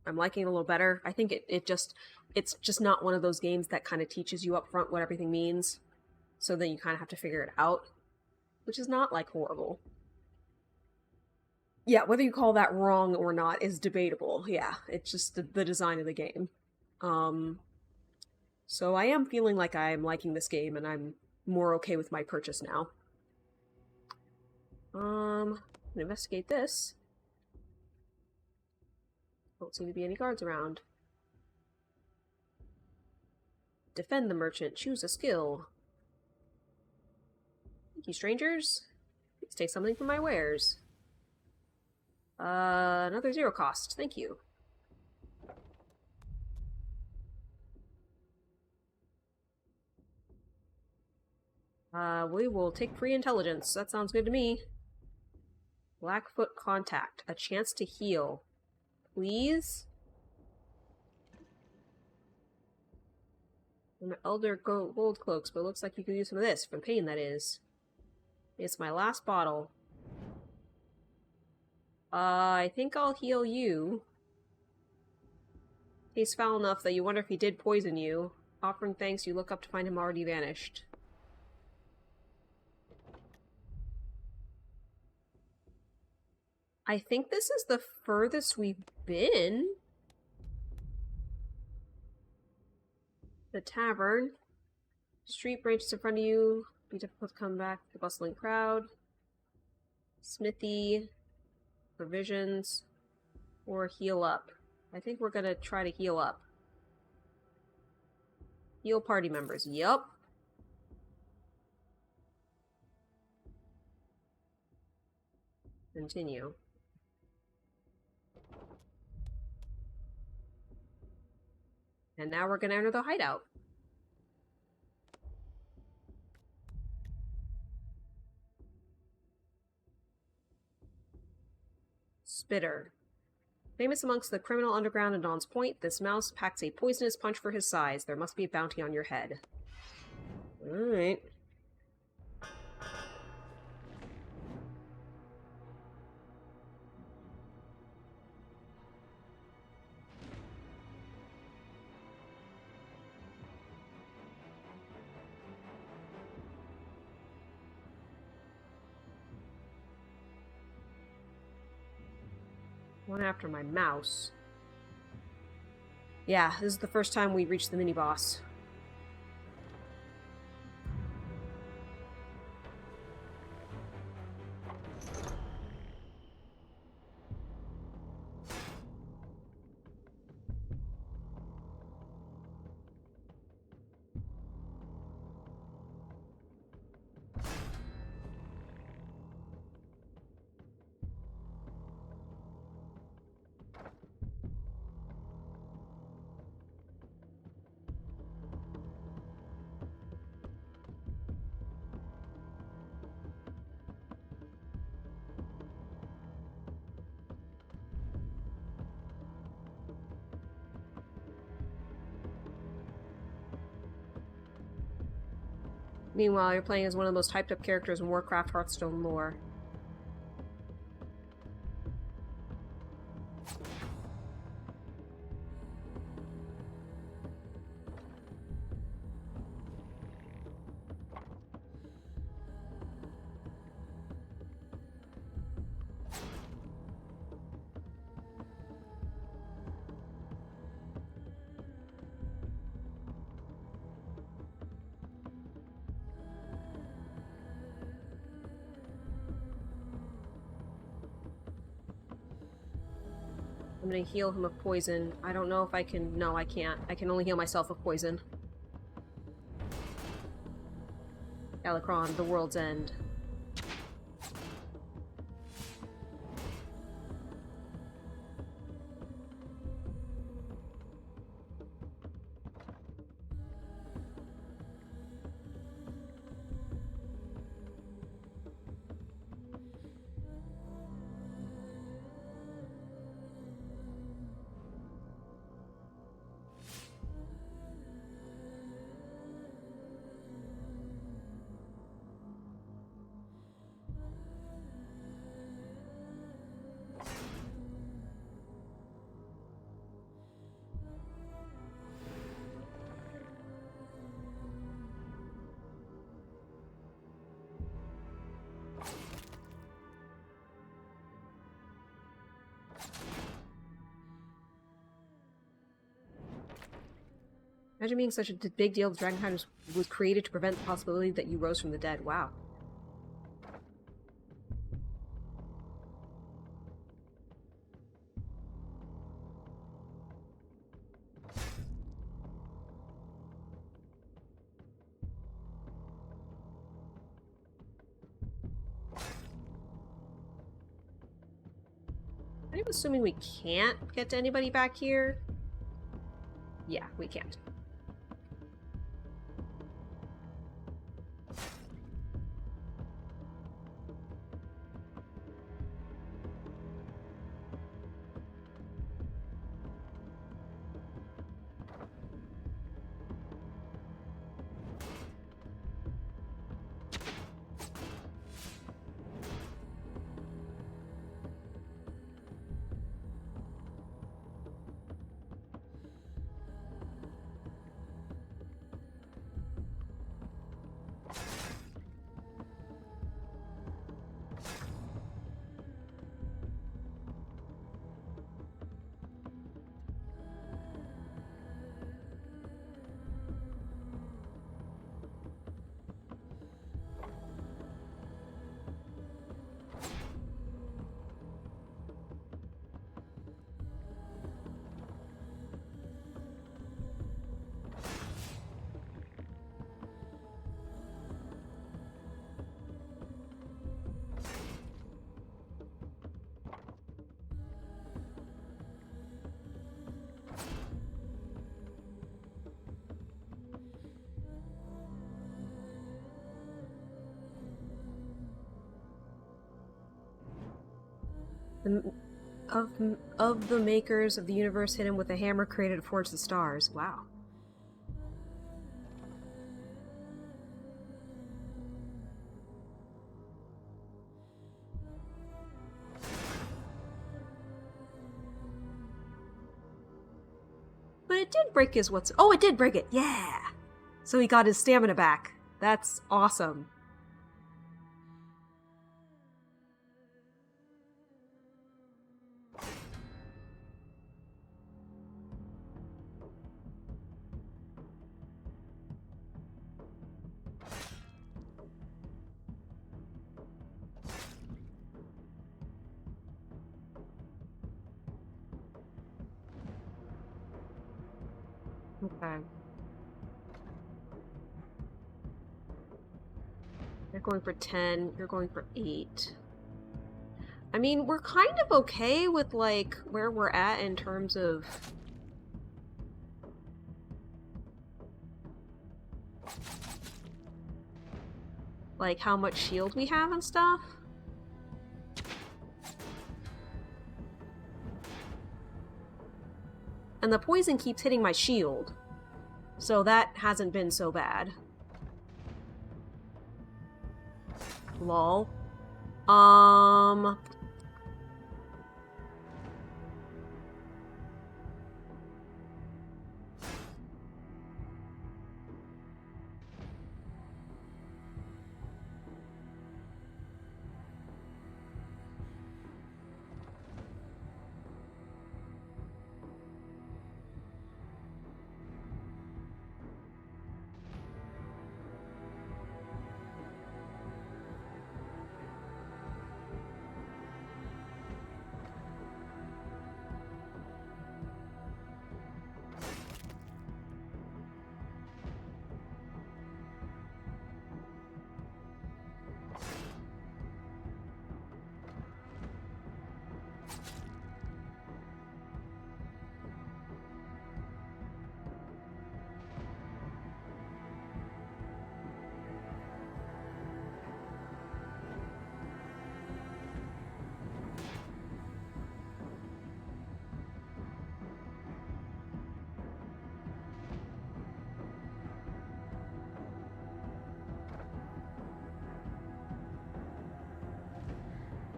I'm liking it a little better. I think it's just not one of those games that kind of teaches you up front what everything means, so then you kind of have to figure it out, which is not like horrible. Yeah, whether you call that wrong or not is debatable. Yeah, it's just the design of the game. So I am feeling like I'm liking this game, and I'm more okay with my purchase now. Investigate this. Don't seem to be any guards around. Defend the merchant. Choose a skill. Thank you, strangers. Please take something from my wares. Another 0 cost. Thank you. We will take free intelligence. That sounds good to me. Blackfoot contact. A chance to heal. Please? I'm an elder gold cloaks, but it looks like you could use some of this. For the pain, that is. It's my last bottle. I think I'll heal you. Tastes foul enough that you wonder if he did poison you. Offering thanks, you look up to find him already vanished. I think this is the furthest we've been. The tavern. Street branches in front of you. Be difficult to come back. The bustling crowd. Smithy. Provisions. Or heal up. I think we're gonna try to heal up. Heal party members. Yup. Continue. And now we're gonna enter the hideout. Spitter. Famous amongst the criminal underground in Dawn's Point, this mouse packs a poisonous punch for his size. There must be a bounty on your head. Alright. One after my mouse. Yeah, this is the first time we reached the mini-boss. Meanwhile, you're playing as one of the most hyped up characters in Warcraft Hearthstone lore. I'm gonna heal him of poison. I don't know if I can... No, I can't. I can only heal myself of poison. Galakrond, the world's end. Imagine being such a big deal, the Dragonheim was created to prevent the possibility that you rose from the dead. Wow. I'm assuming we can't get to anybody back here. Yeah, we can't. Of the makers of the universe hidden with a hammer created to forge the stars. Wow. But it did break his what's... Oh, it did break it! Yeah! So he got his stamina back. That's awesome. Okay. They're going for 10, you're going for 8. I mean, we're kind of okay with, like, where we're at in terms of... like, how much shield we have and stuff. And the poison keeps hitting my shield. So that hasn't been so bad. Lol.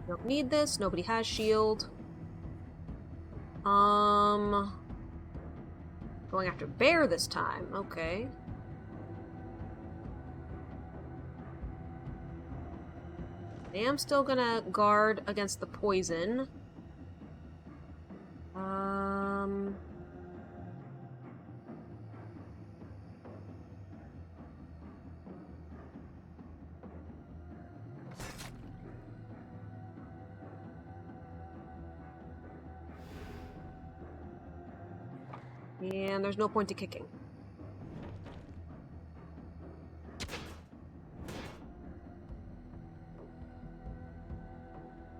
Don't need this. Nobody has shield. Going after bear this time. Okay. I am still gonna guard against the poison. And there's no point to kicking.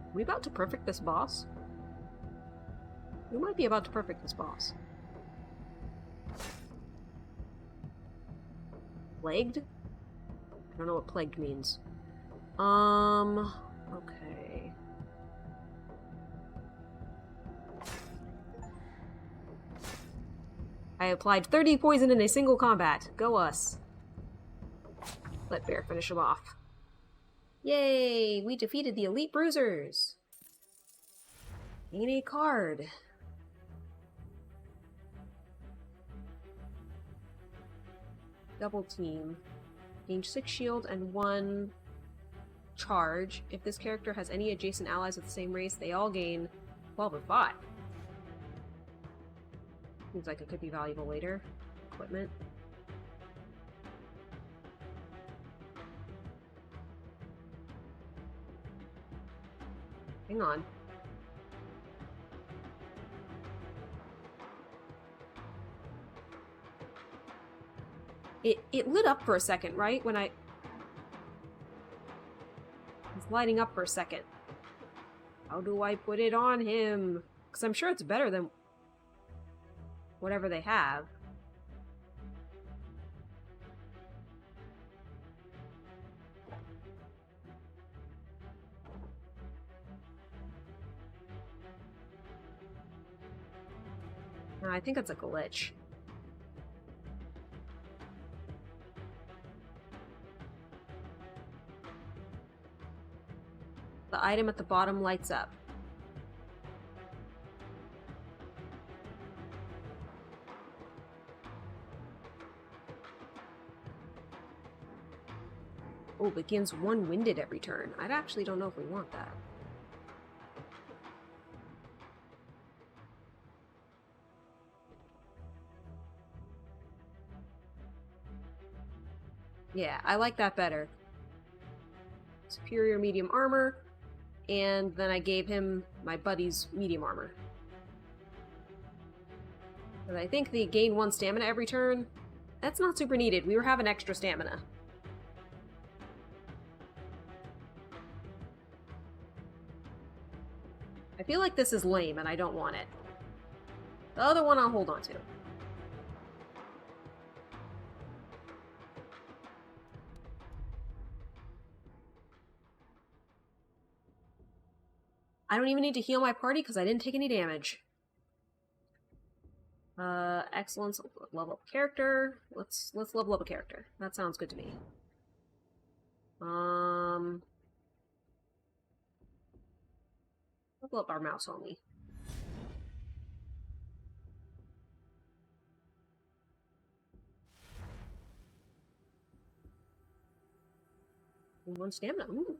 Are we about to perfect this boss? We might be about to perfect this boss. Plagued? I don't know what plagued means. Okay. I applied 30 poison in a single combat. Go us. Let Bear finish him off. Yay! We defeated the Elite Bruisers! Gain a card. Double team. Gain 6 shield and 1 charge. If this character has any adjacent allies with the same race, they all gain 12 and 5. Seems like it could be valuable later. Equipment. Hang on. It lit up for a second, right? When it's lighting up for a second. How do I put it on him? Because I'm sure it's better than whatever they have. I think it's a glitch. The item at the bottom lights up. Oh, begins one-winded every turn. I actually don't know if we want that. Yeah, I like that better. Superior medium armor, and then I gave him my buddy's medium armor. But I think the gain 1 stamina every turn, that's not super needed. We were having extra stamina. I feel like this is lame and I don't want it. The other one I'll hold on to. I don't even need to heal my party because I didn't take any damage. Excellence, level up character. Let's level up a character. That sounds good to me. Level up our mouse only. And 1 stamina. Ooh.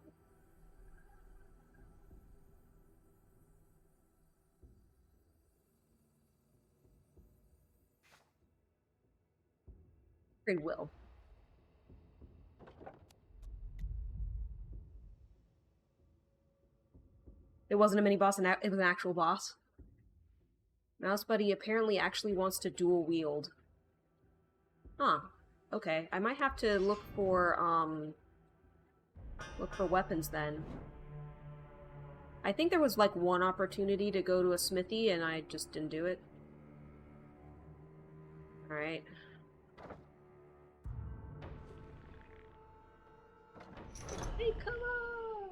Great will. It wasn't a mini boss, it was an actual boss. Mouse Buddy apparently actually wants to dual wield. Huh. Okay, I might have to look for weapons then. I think there was like 1 opportunity to go to a smithy and I just didn't do it. Alright. Hey, come on!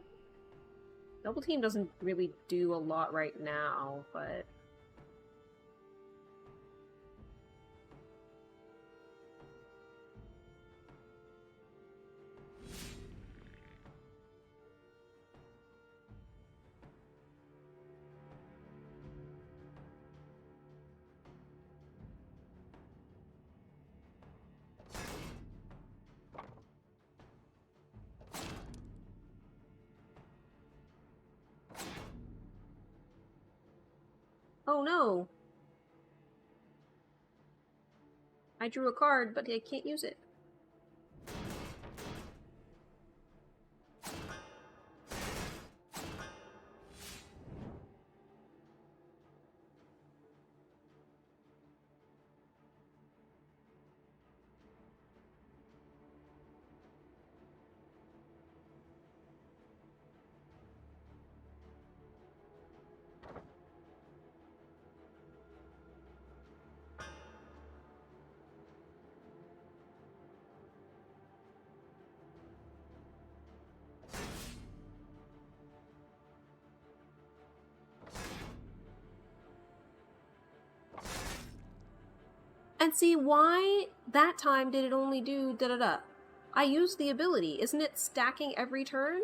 Double team doesn't really do a lot right now, but... Oh no! I drew a card, but I can't use it. And see, why that time did it only do da-da-da? I used the ability. Isn't it stacking every turn?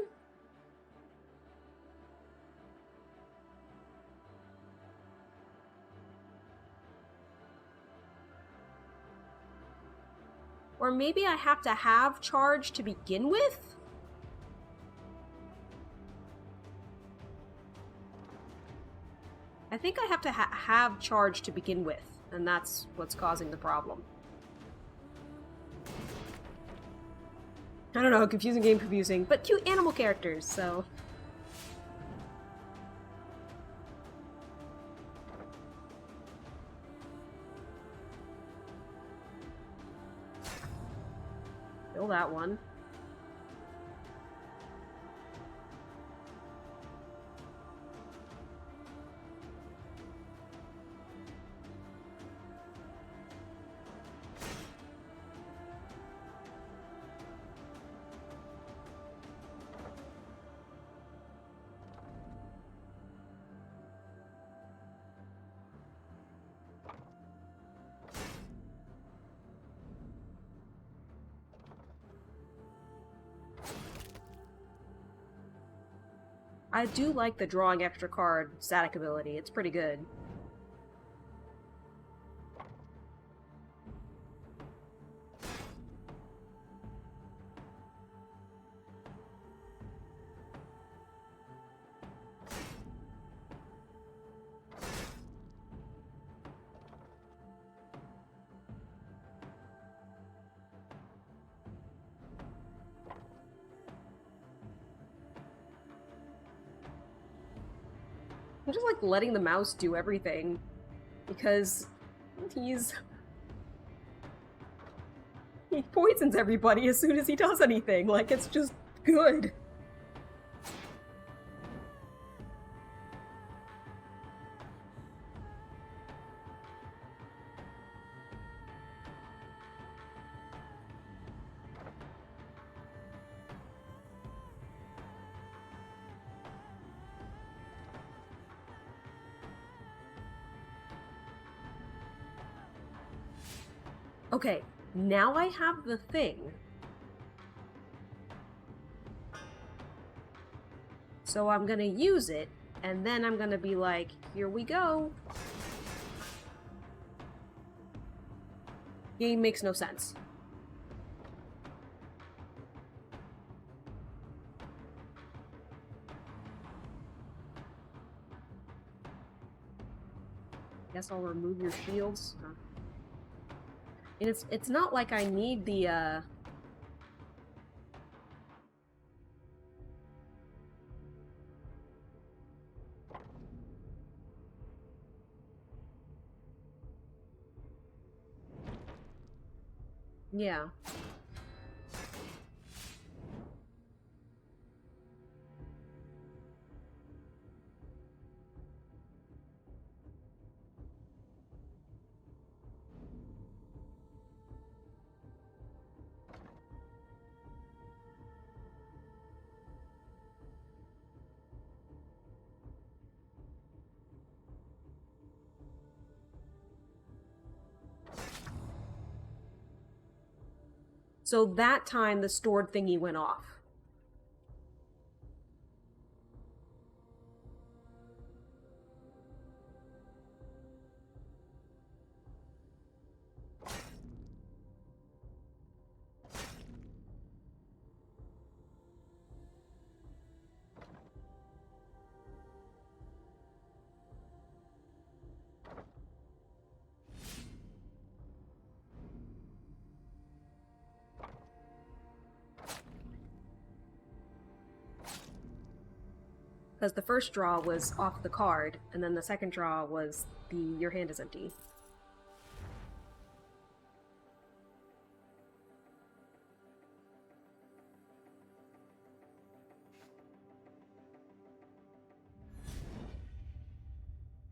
Or maybe I have to have charge to begin with? I think I have to have charge to begin with, and that's what's causing the problem. I don't know, confusing game confusing, but cute animal characters, so... Kill that one. I do like the drawing extra card static ability. It's pretty good. I'm just like letting the mouse do everything because he poisons everybody as soon as he does anything. Like, it's just good. Okay, now I have the thing. So I'm gonna use it, and then I'm gonna be like, here we go. Game makes no sense. Guess I'll remove your shields. Huh. And it's not like I need the, Yeah. So that time the stored thingy went off. Because the first draw was off the card, and then the second draw was the your hand is empty.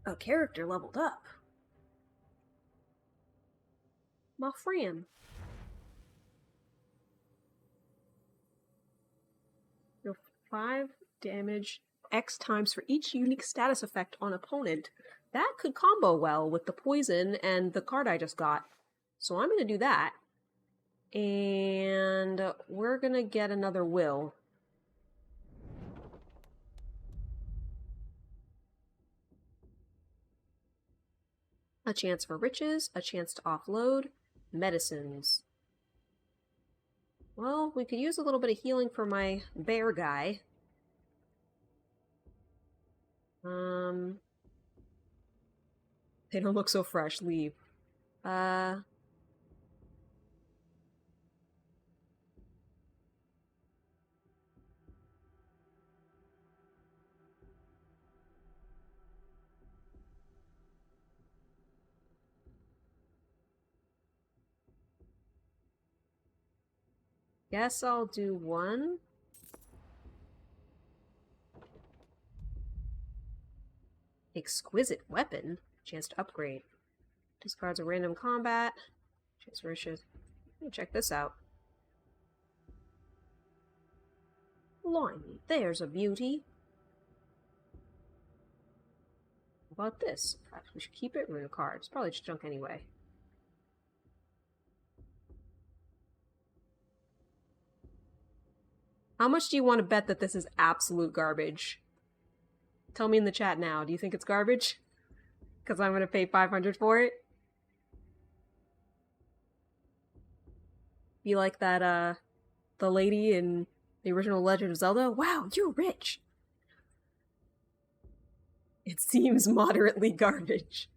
A character leveled up. My friend. Deal 5 damage X times for each unique status effect on opponent. That could combo well with the poison and the card I just got. So I'm going to do that. And we're going to get another will. A chance for riches, a chance to offload, medicines. Well, we could use a little bit of healing for my bear guy. They don't look so fresh. Leave. Guess I'll do one. Exquisite weapon. Chance to upgrade. Discards a random combat. Chance for riches. Let me check this out. Blimey, there's a beauty. How about this? Perhaps we should keep it. Rune card. It's probably just junk anyway. How much do you want to bet that this is absolute garbage? Tell me in the chat now. Do you think it's garbage? Because I'm going to pay 500 for it? Be like that, the lady in the original Legend of Zelda? Wow, you're rich! It seems moderately garbage.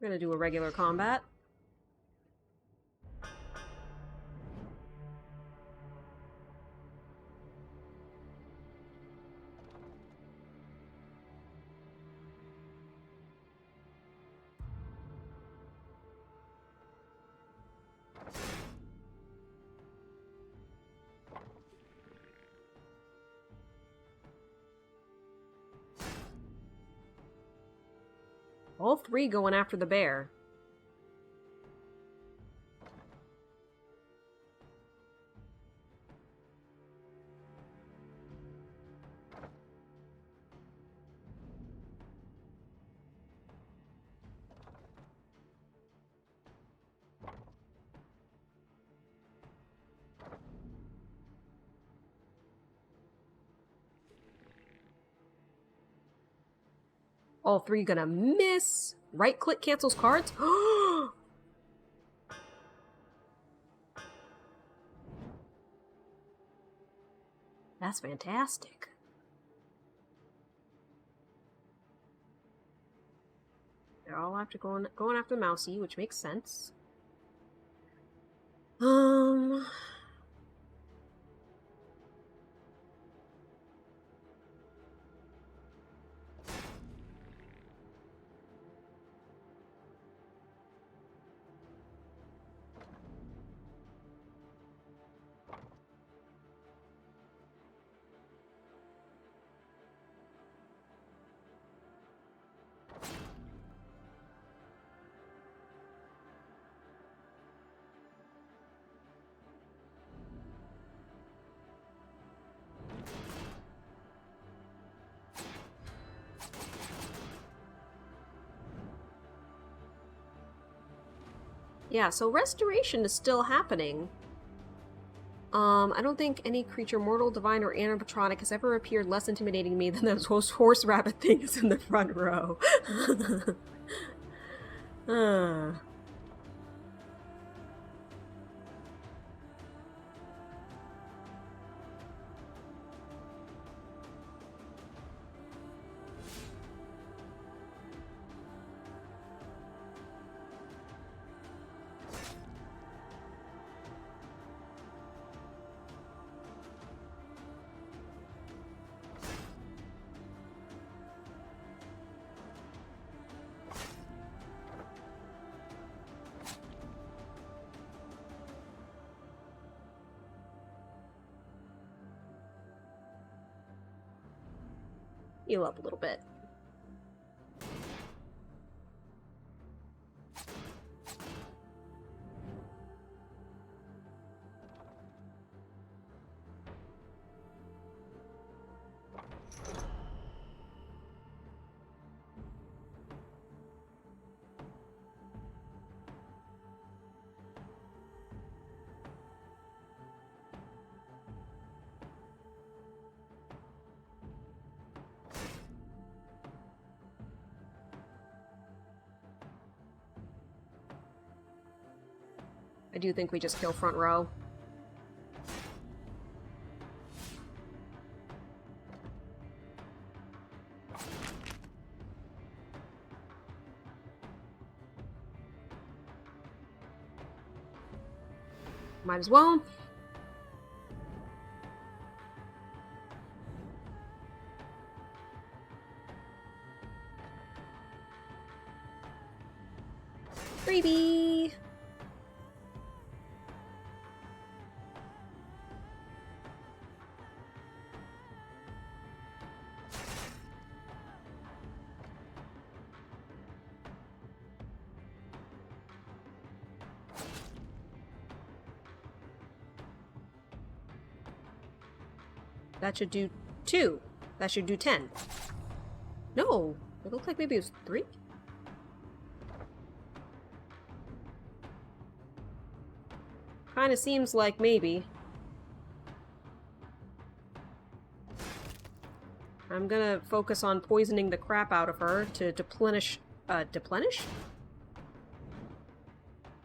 We're gonna do a regular combat. All three going after the bear. All three gonna miss. Right click cancels cards. That's fantastic. They're all after going after Mousy, which makes sense. Yeah, so restoration is still happening. I don't think any creature, mortal, divine, or animatronic has ever appeared less intimidating to me than those horse rabbit things in the front row. Heal up a little bit. I do think we just kill front row. Might as well. Freebie! That should do 2. That should do 10. No! It looked like maybe it was 3? Kinda seems like maybe. I'm gonna focus on poisoning the crap out of her to deplenish... deplenish?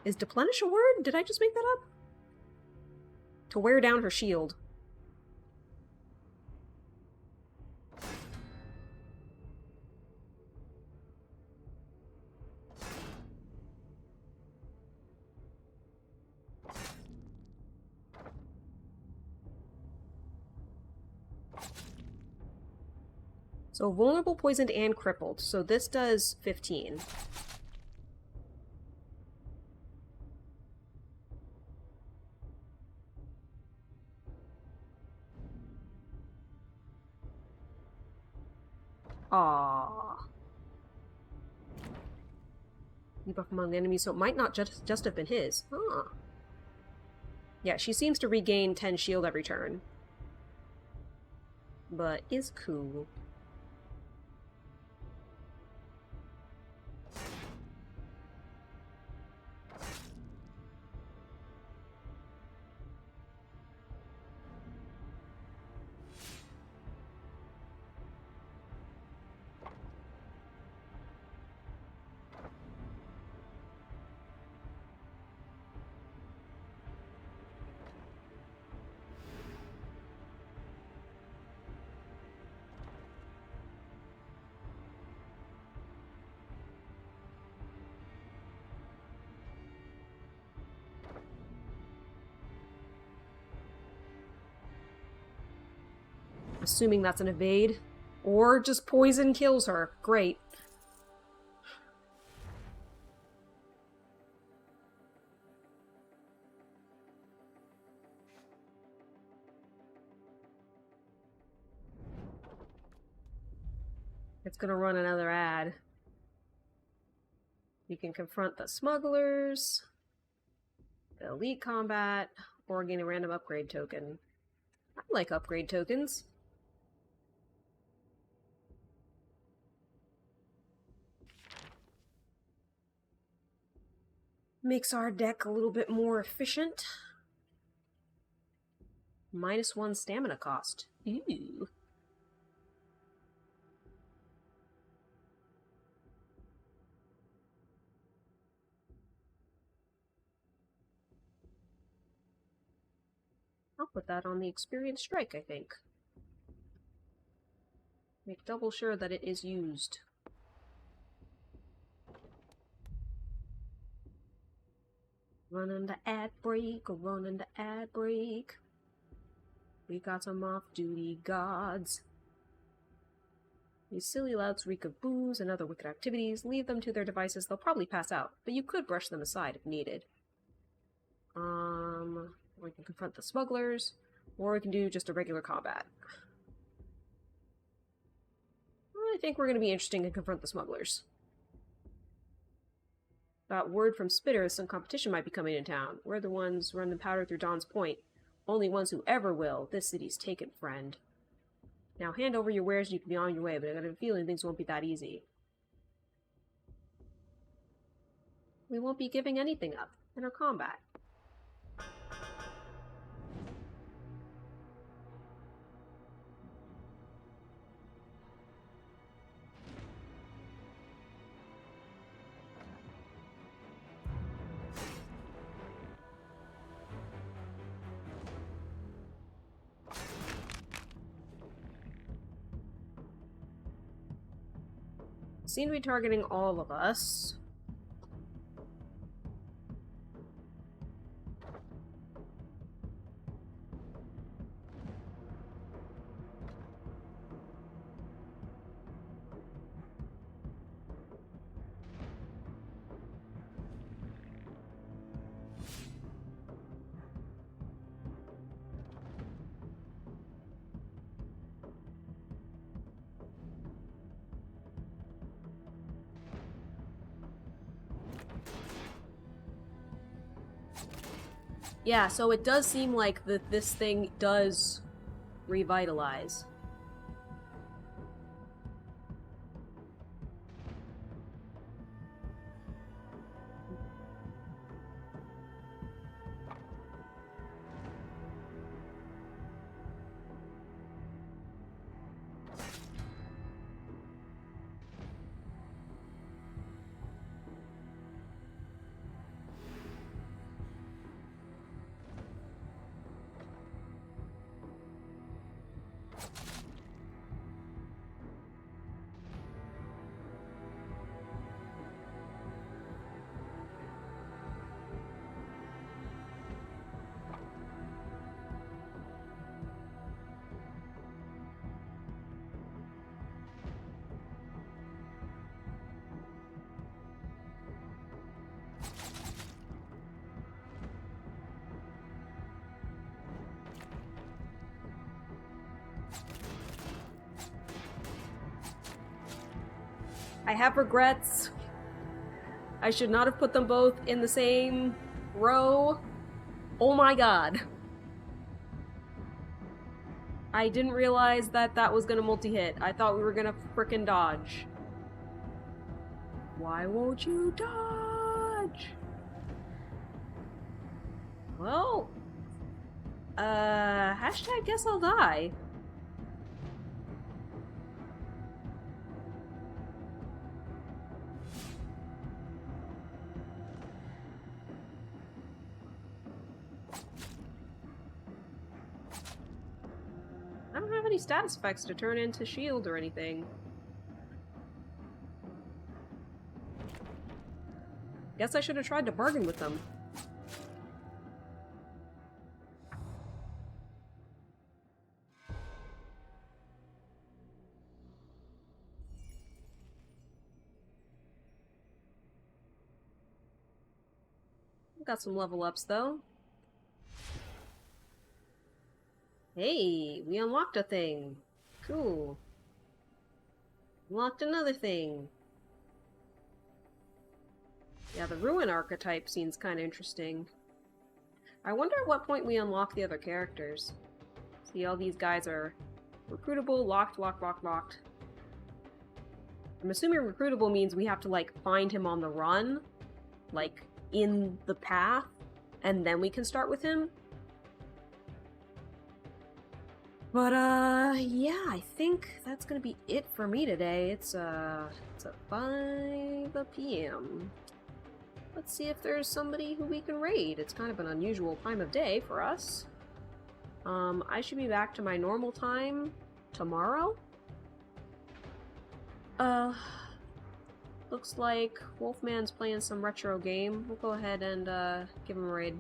Is deplenish a word? Did I just make that up? To wear down her shield. So vulnerable, poisoned, and crippled. So this does 15. Aww. Debuff among enemies, so it might not just have been his. Huh. Yeah, she seems to regain 10 shield every turn. But is cool. Assuming that's an evade. Or just poison kills her. Great. It's gonna run another ad. You can confront the smugglers, the elite combat, or gain a random upgrade token. I like upgrade tokens. Makes our deck a little bit more efficient. -1 stamina cost. Ew. I'll put that on the experience strike, I think. Make double sure that it is used. Running the ad break, running the ad break. We got some off-duty gods. These silly louts reek of booze and other wicked activities. Leave them to their devices, they'll probably pass out, but you could brush them aside if needed. We can confront the smugglers, or we can do just a regular combat. I think we're going to be interesting and confront the smugglers. Got word from Spitter some competition might be coming in town. We're the ones running powder through Dawn's Point. Only ones who ever will. This city's taken, friend. Now hand over your wares and you can be on your way, but I got a feeling things won't be that easy. We won't be giving anything up in our combat. Seem to be targeting all of us. Yeah, so it does seem like this thing does revitalize. I have regrets. I should not have put them both in the same row. Oh my god. I didn't realize that that was gonna multi-hit. I thought we were gonna frickin' dodge. Why won't you dodge? Well, hashtag guess I'll die. I don't have any status effects to turn into shield or anything. Guess I should have tried to bargain with them. Got some level ups though. Hey, we unlocked a thing. Cool. Unlocked another thing. Yeah, the Ruin archetype seems kind of interesting. I wonder at what point we unlock the other characters. See, all these guys are recruitable, locked, locked, locked, locked. I'm assuming recruitable means we have to, like, find him on the run, like, in the path, and then we can start with him. But, yeah, I think that's gonna be it for me today. It's at 5 p.m. Let's see if there's somebody who we can raid. It's kind of an unusual time of day for us. I should be back to my normal time tomorrow. Looks like Wolfman's playing some retro game. We'll go ahead and, give him a raid.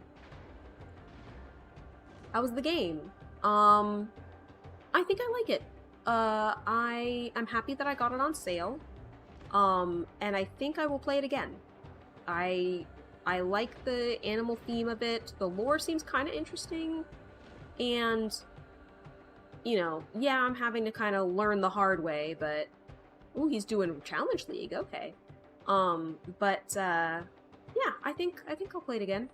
How was the game? I think I like it. I'm happy that I got it on sale. And I think I will play it again. I like the animal theme of it. The lore seems kind of interesting. And, you know, yeah, I'm having to kind of learn the hard way, but... Ooh, he's doing Challenge League, okay. Yeah, I think I'll play it again.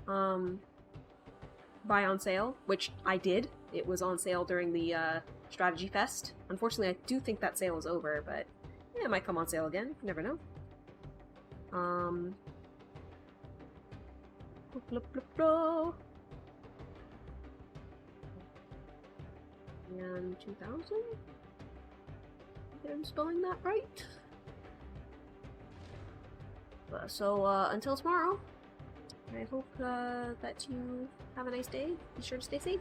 Buy on sale, which I did. It was on sale during the, Strategy Fest. Unfortunately, I do think that sale is over, but yeah, it might come on sale again. You never know. And 2000? I'm spelling that right. So, until tomorrow, I hope that you have a nice day. Be sure to stay safe.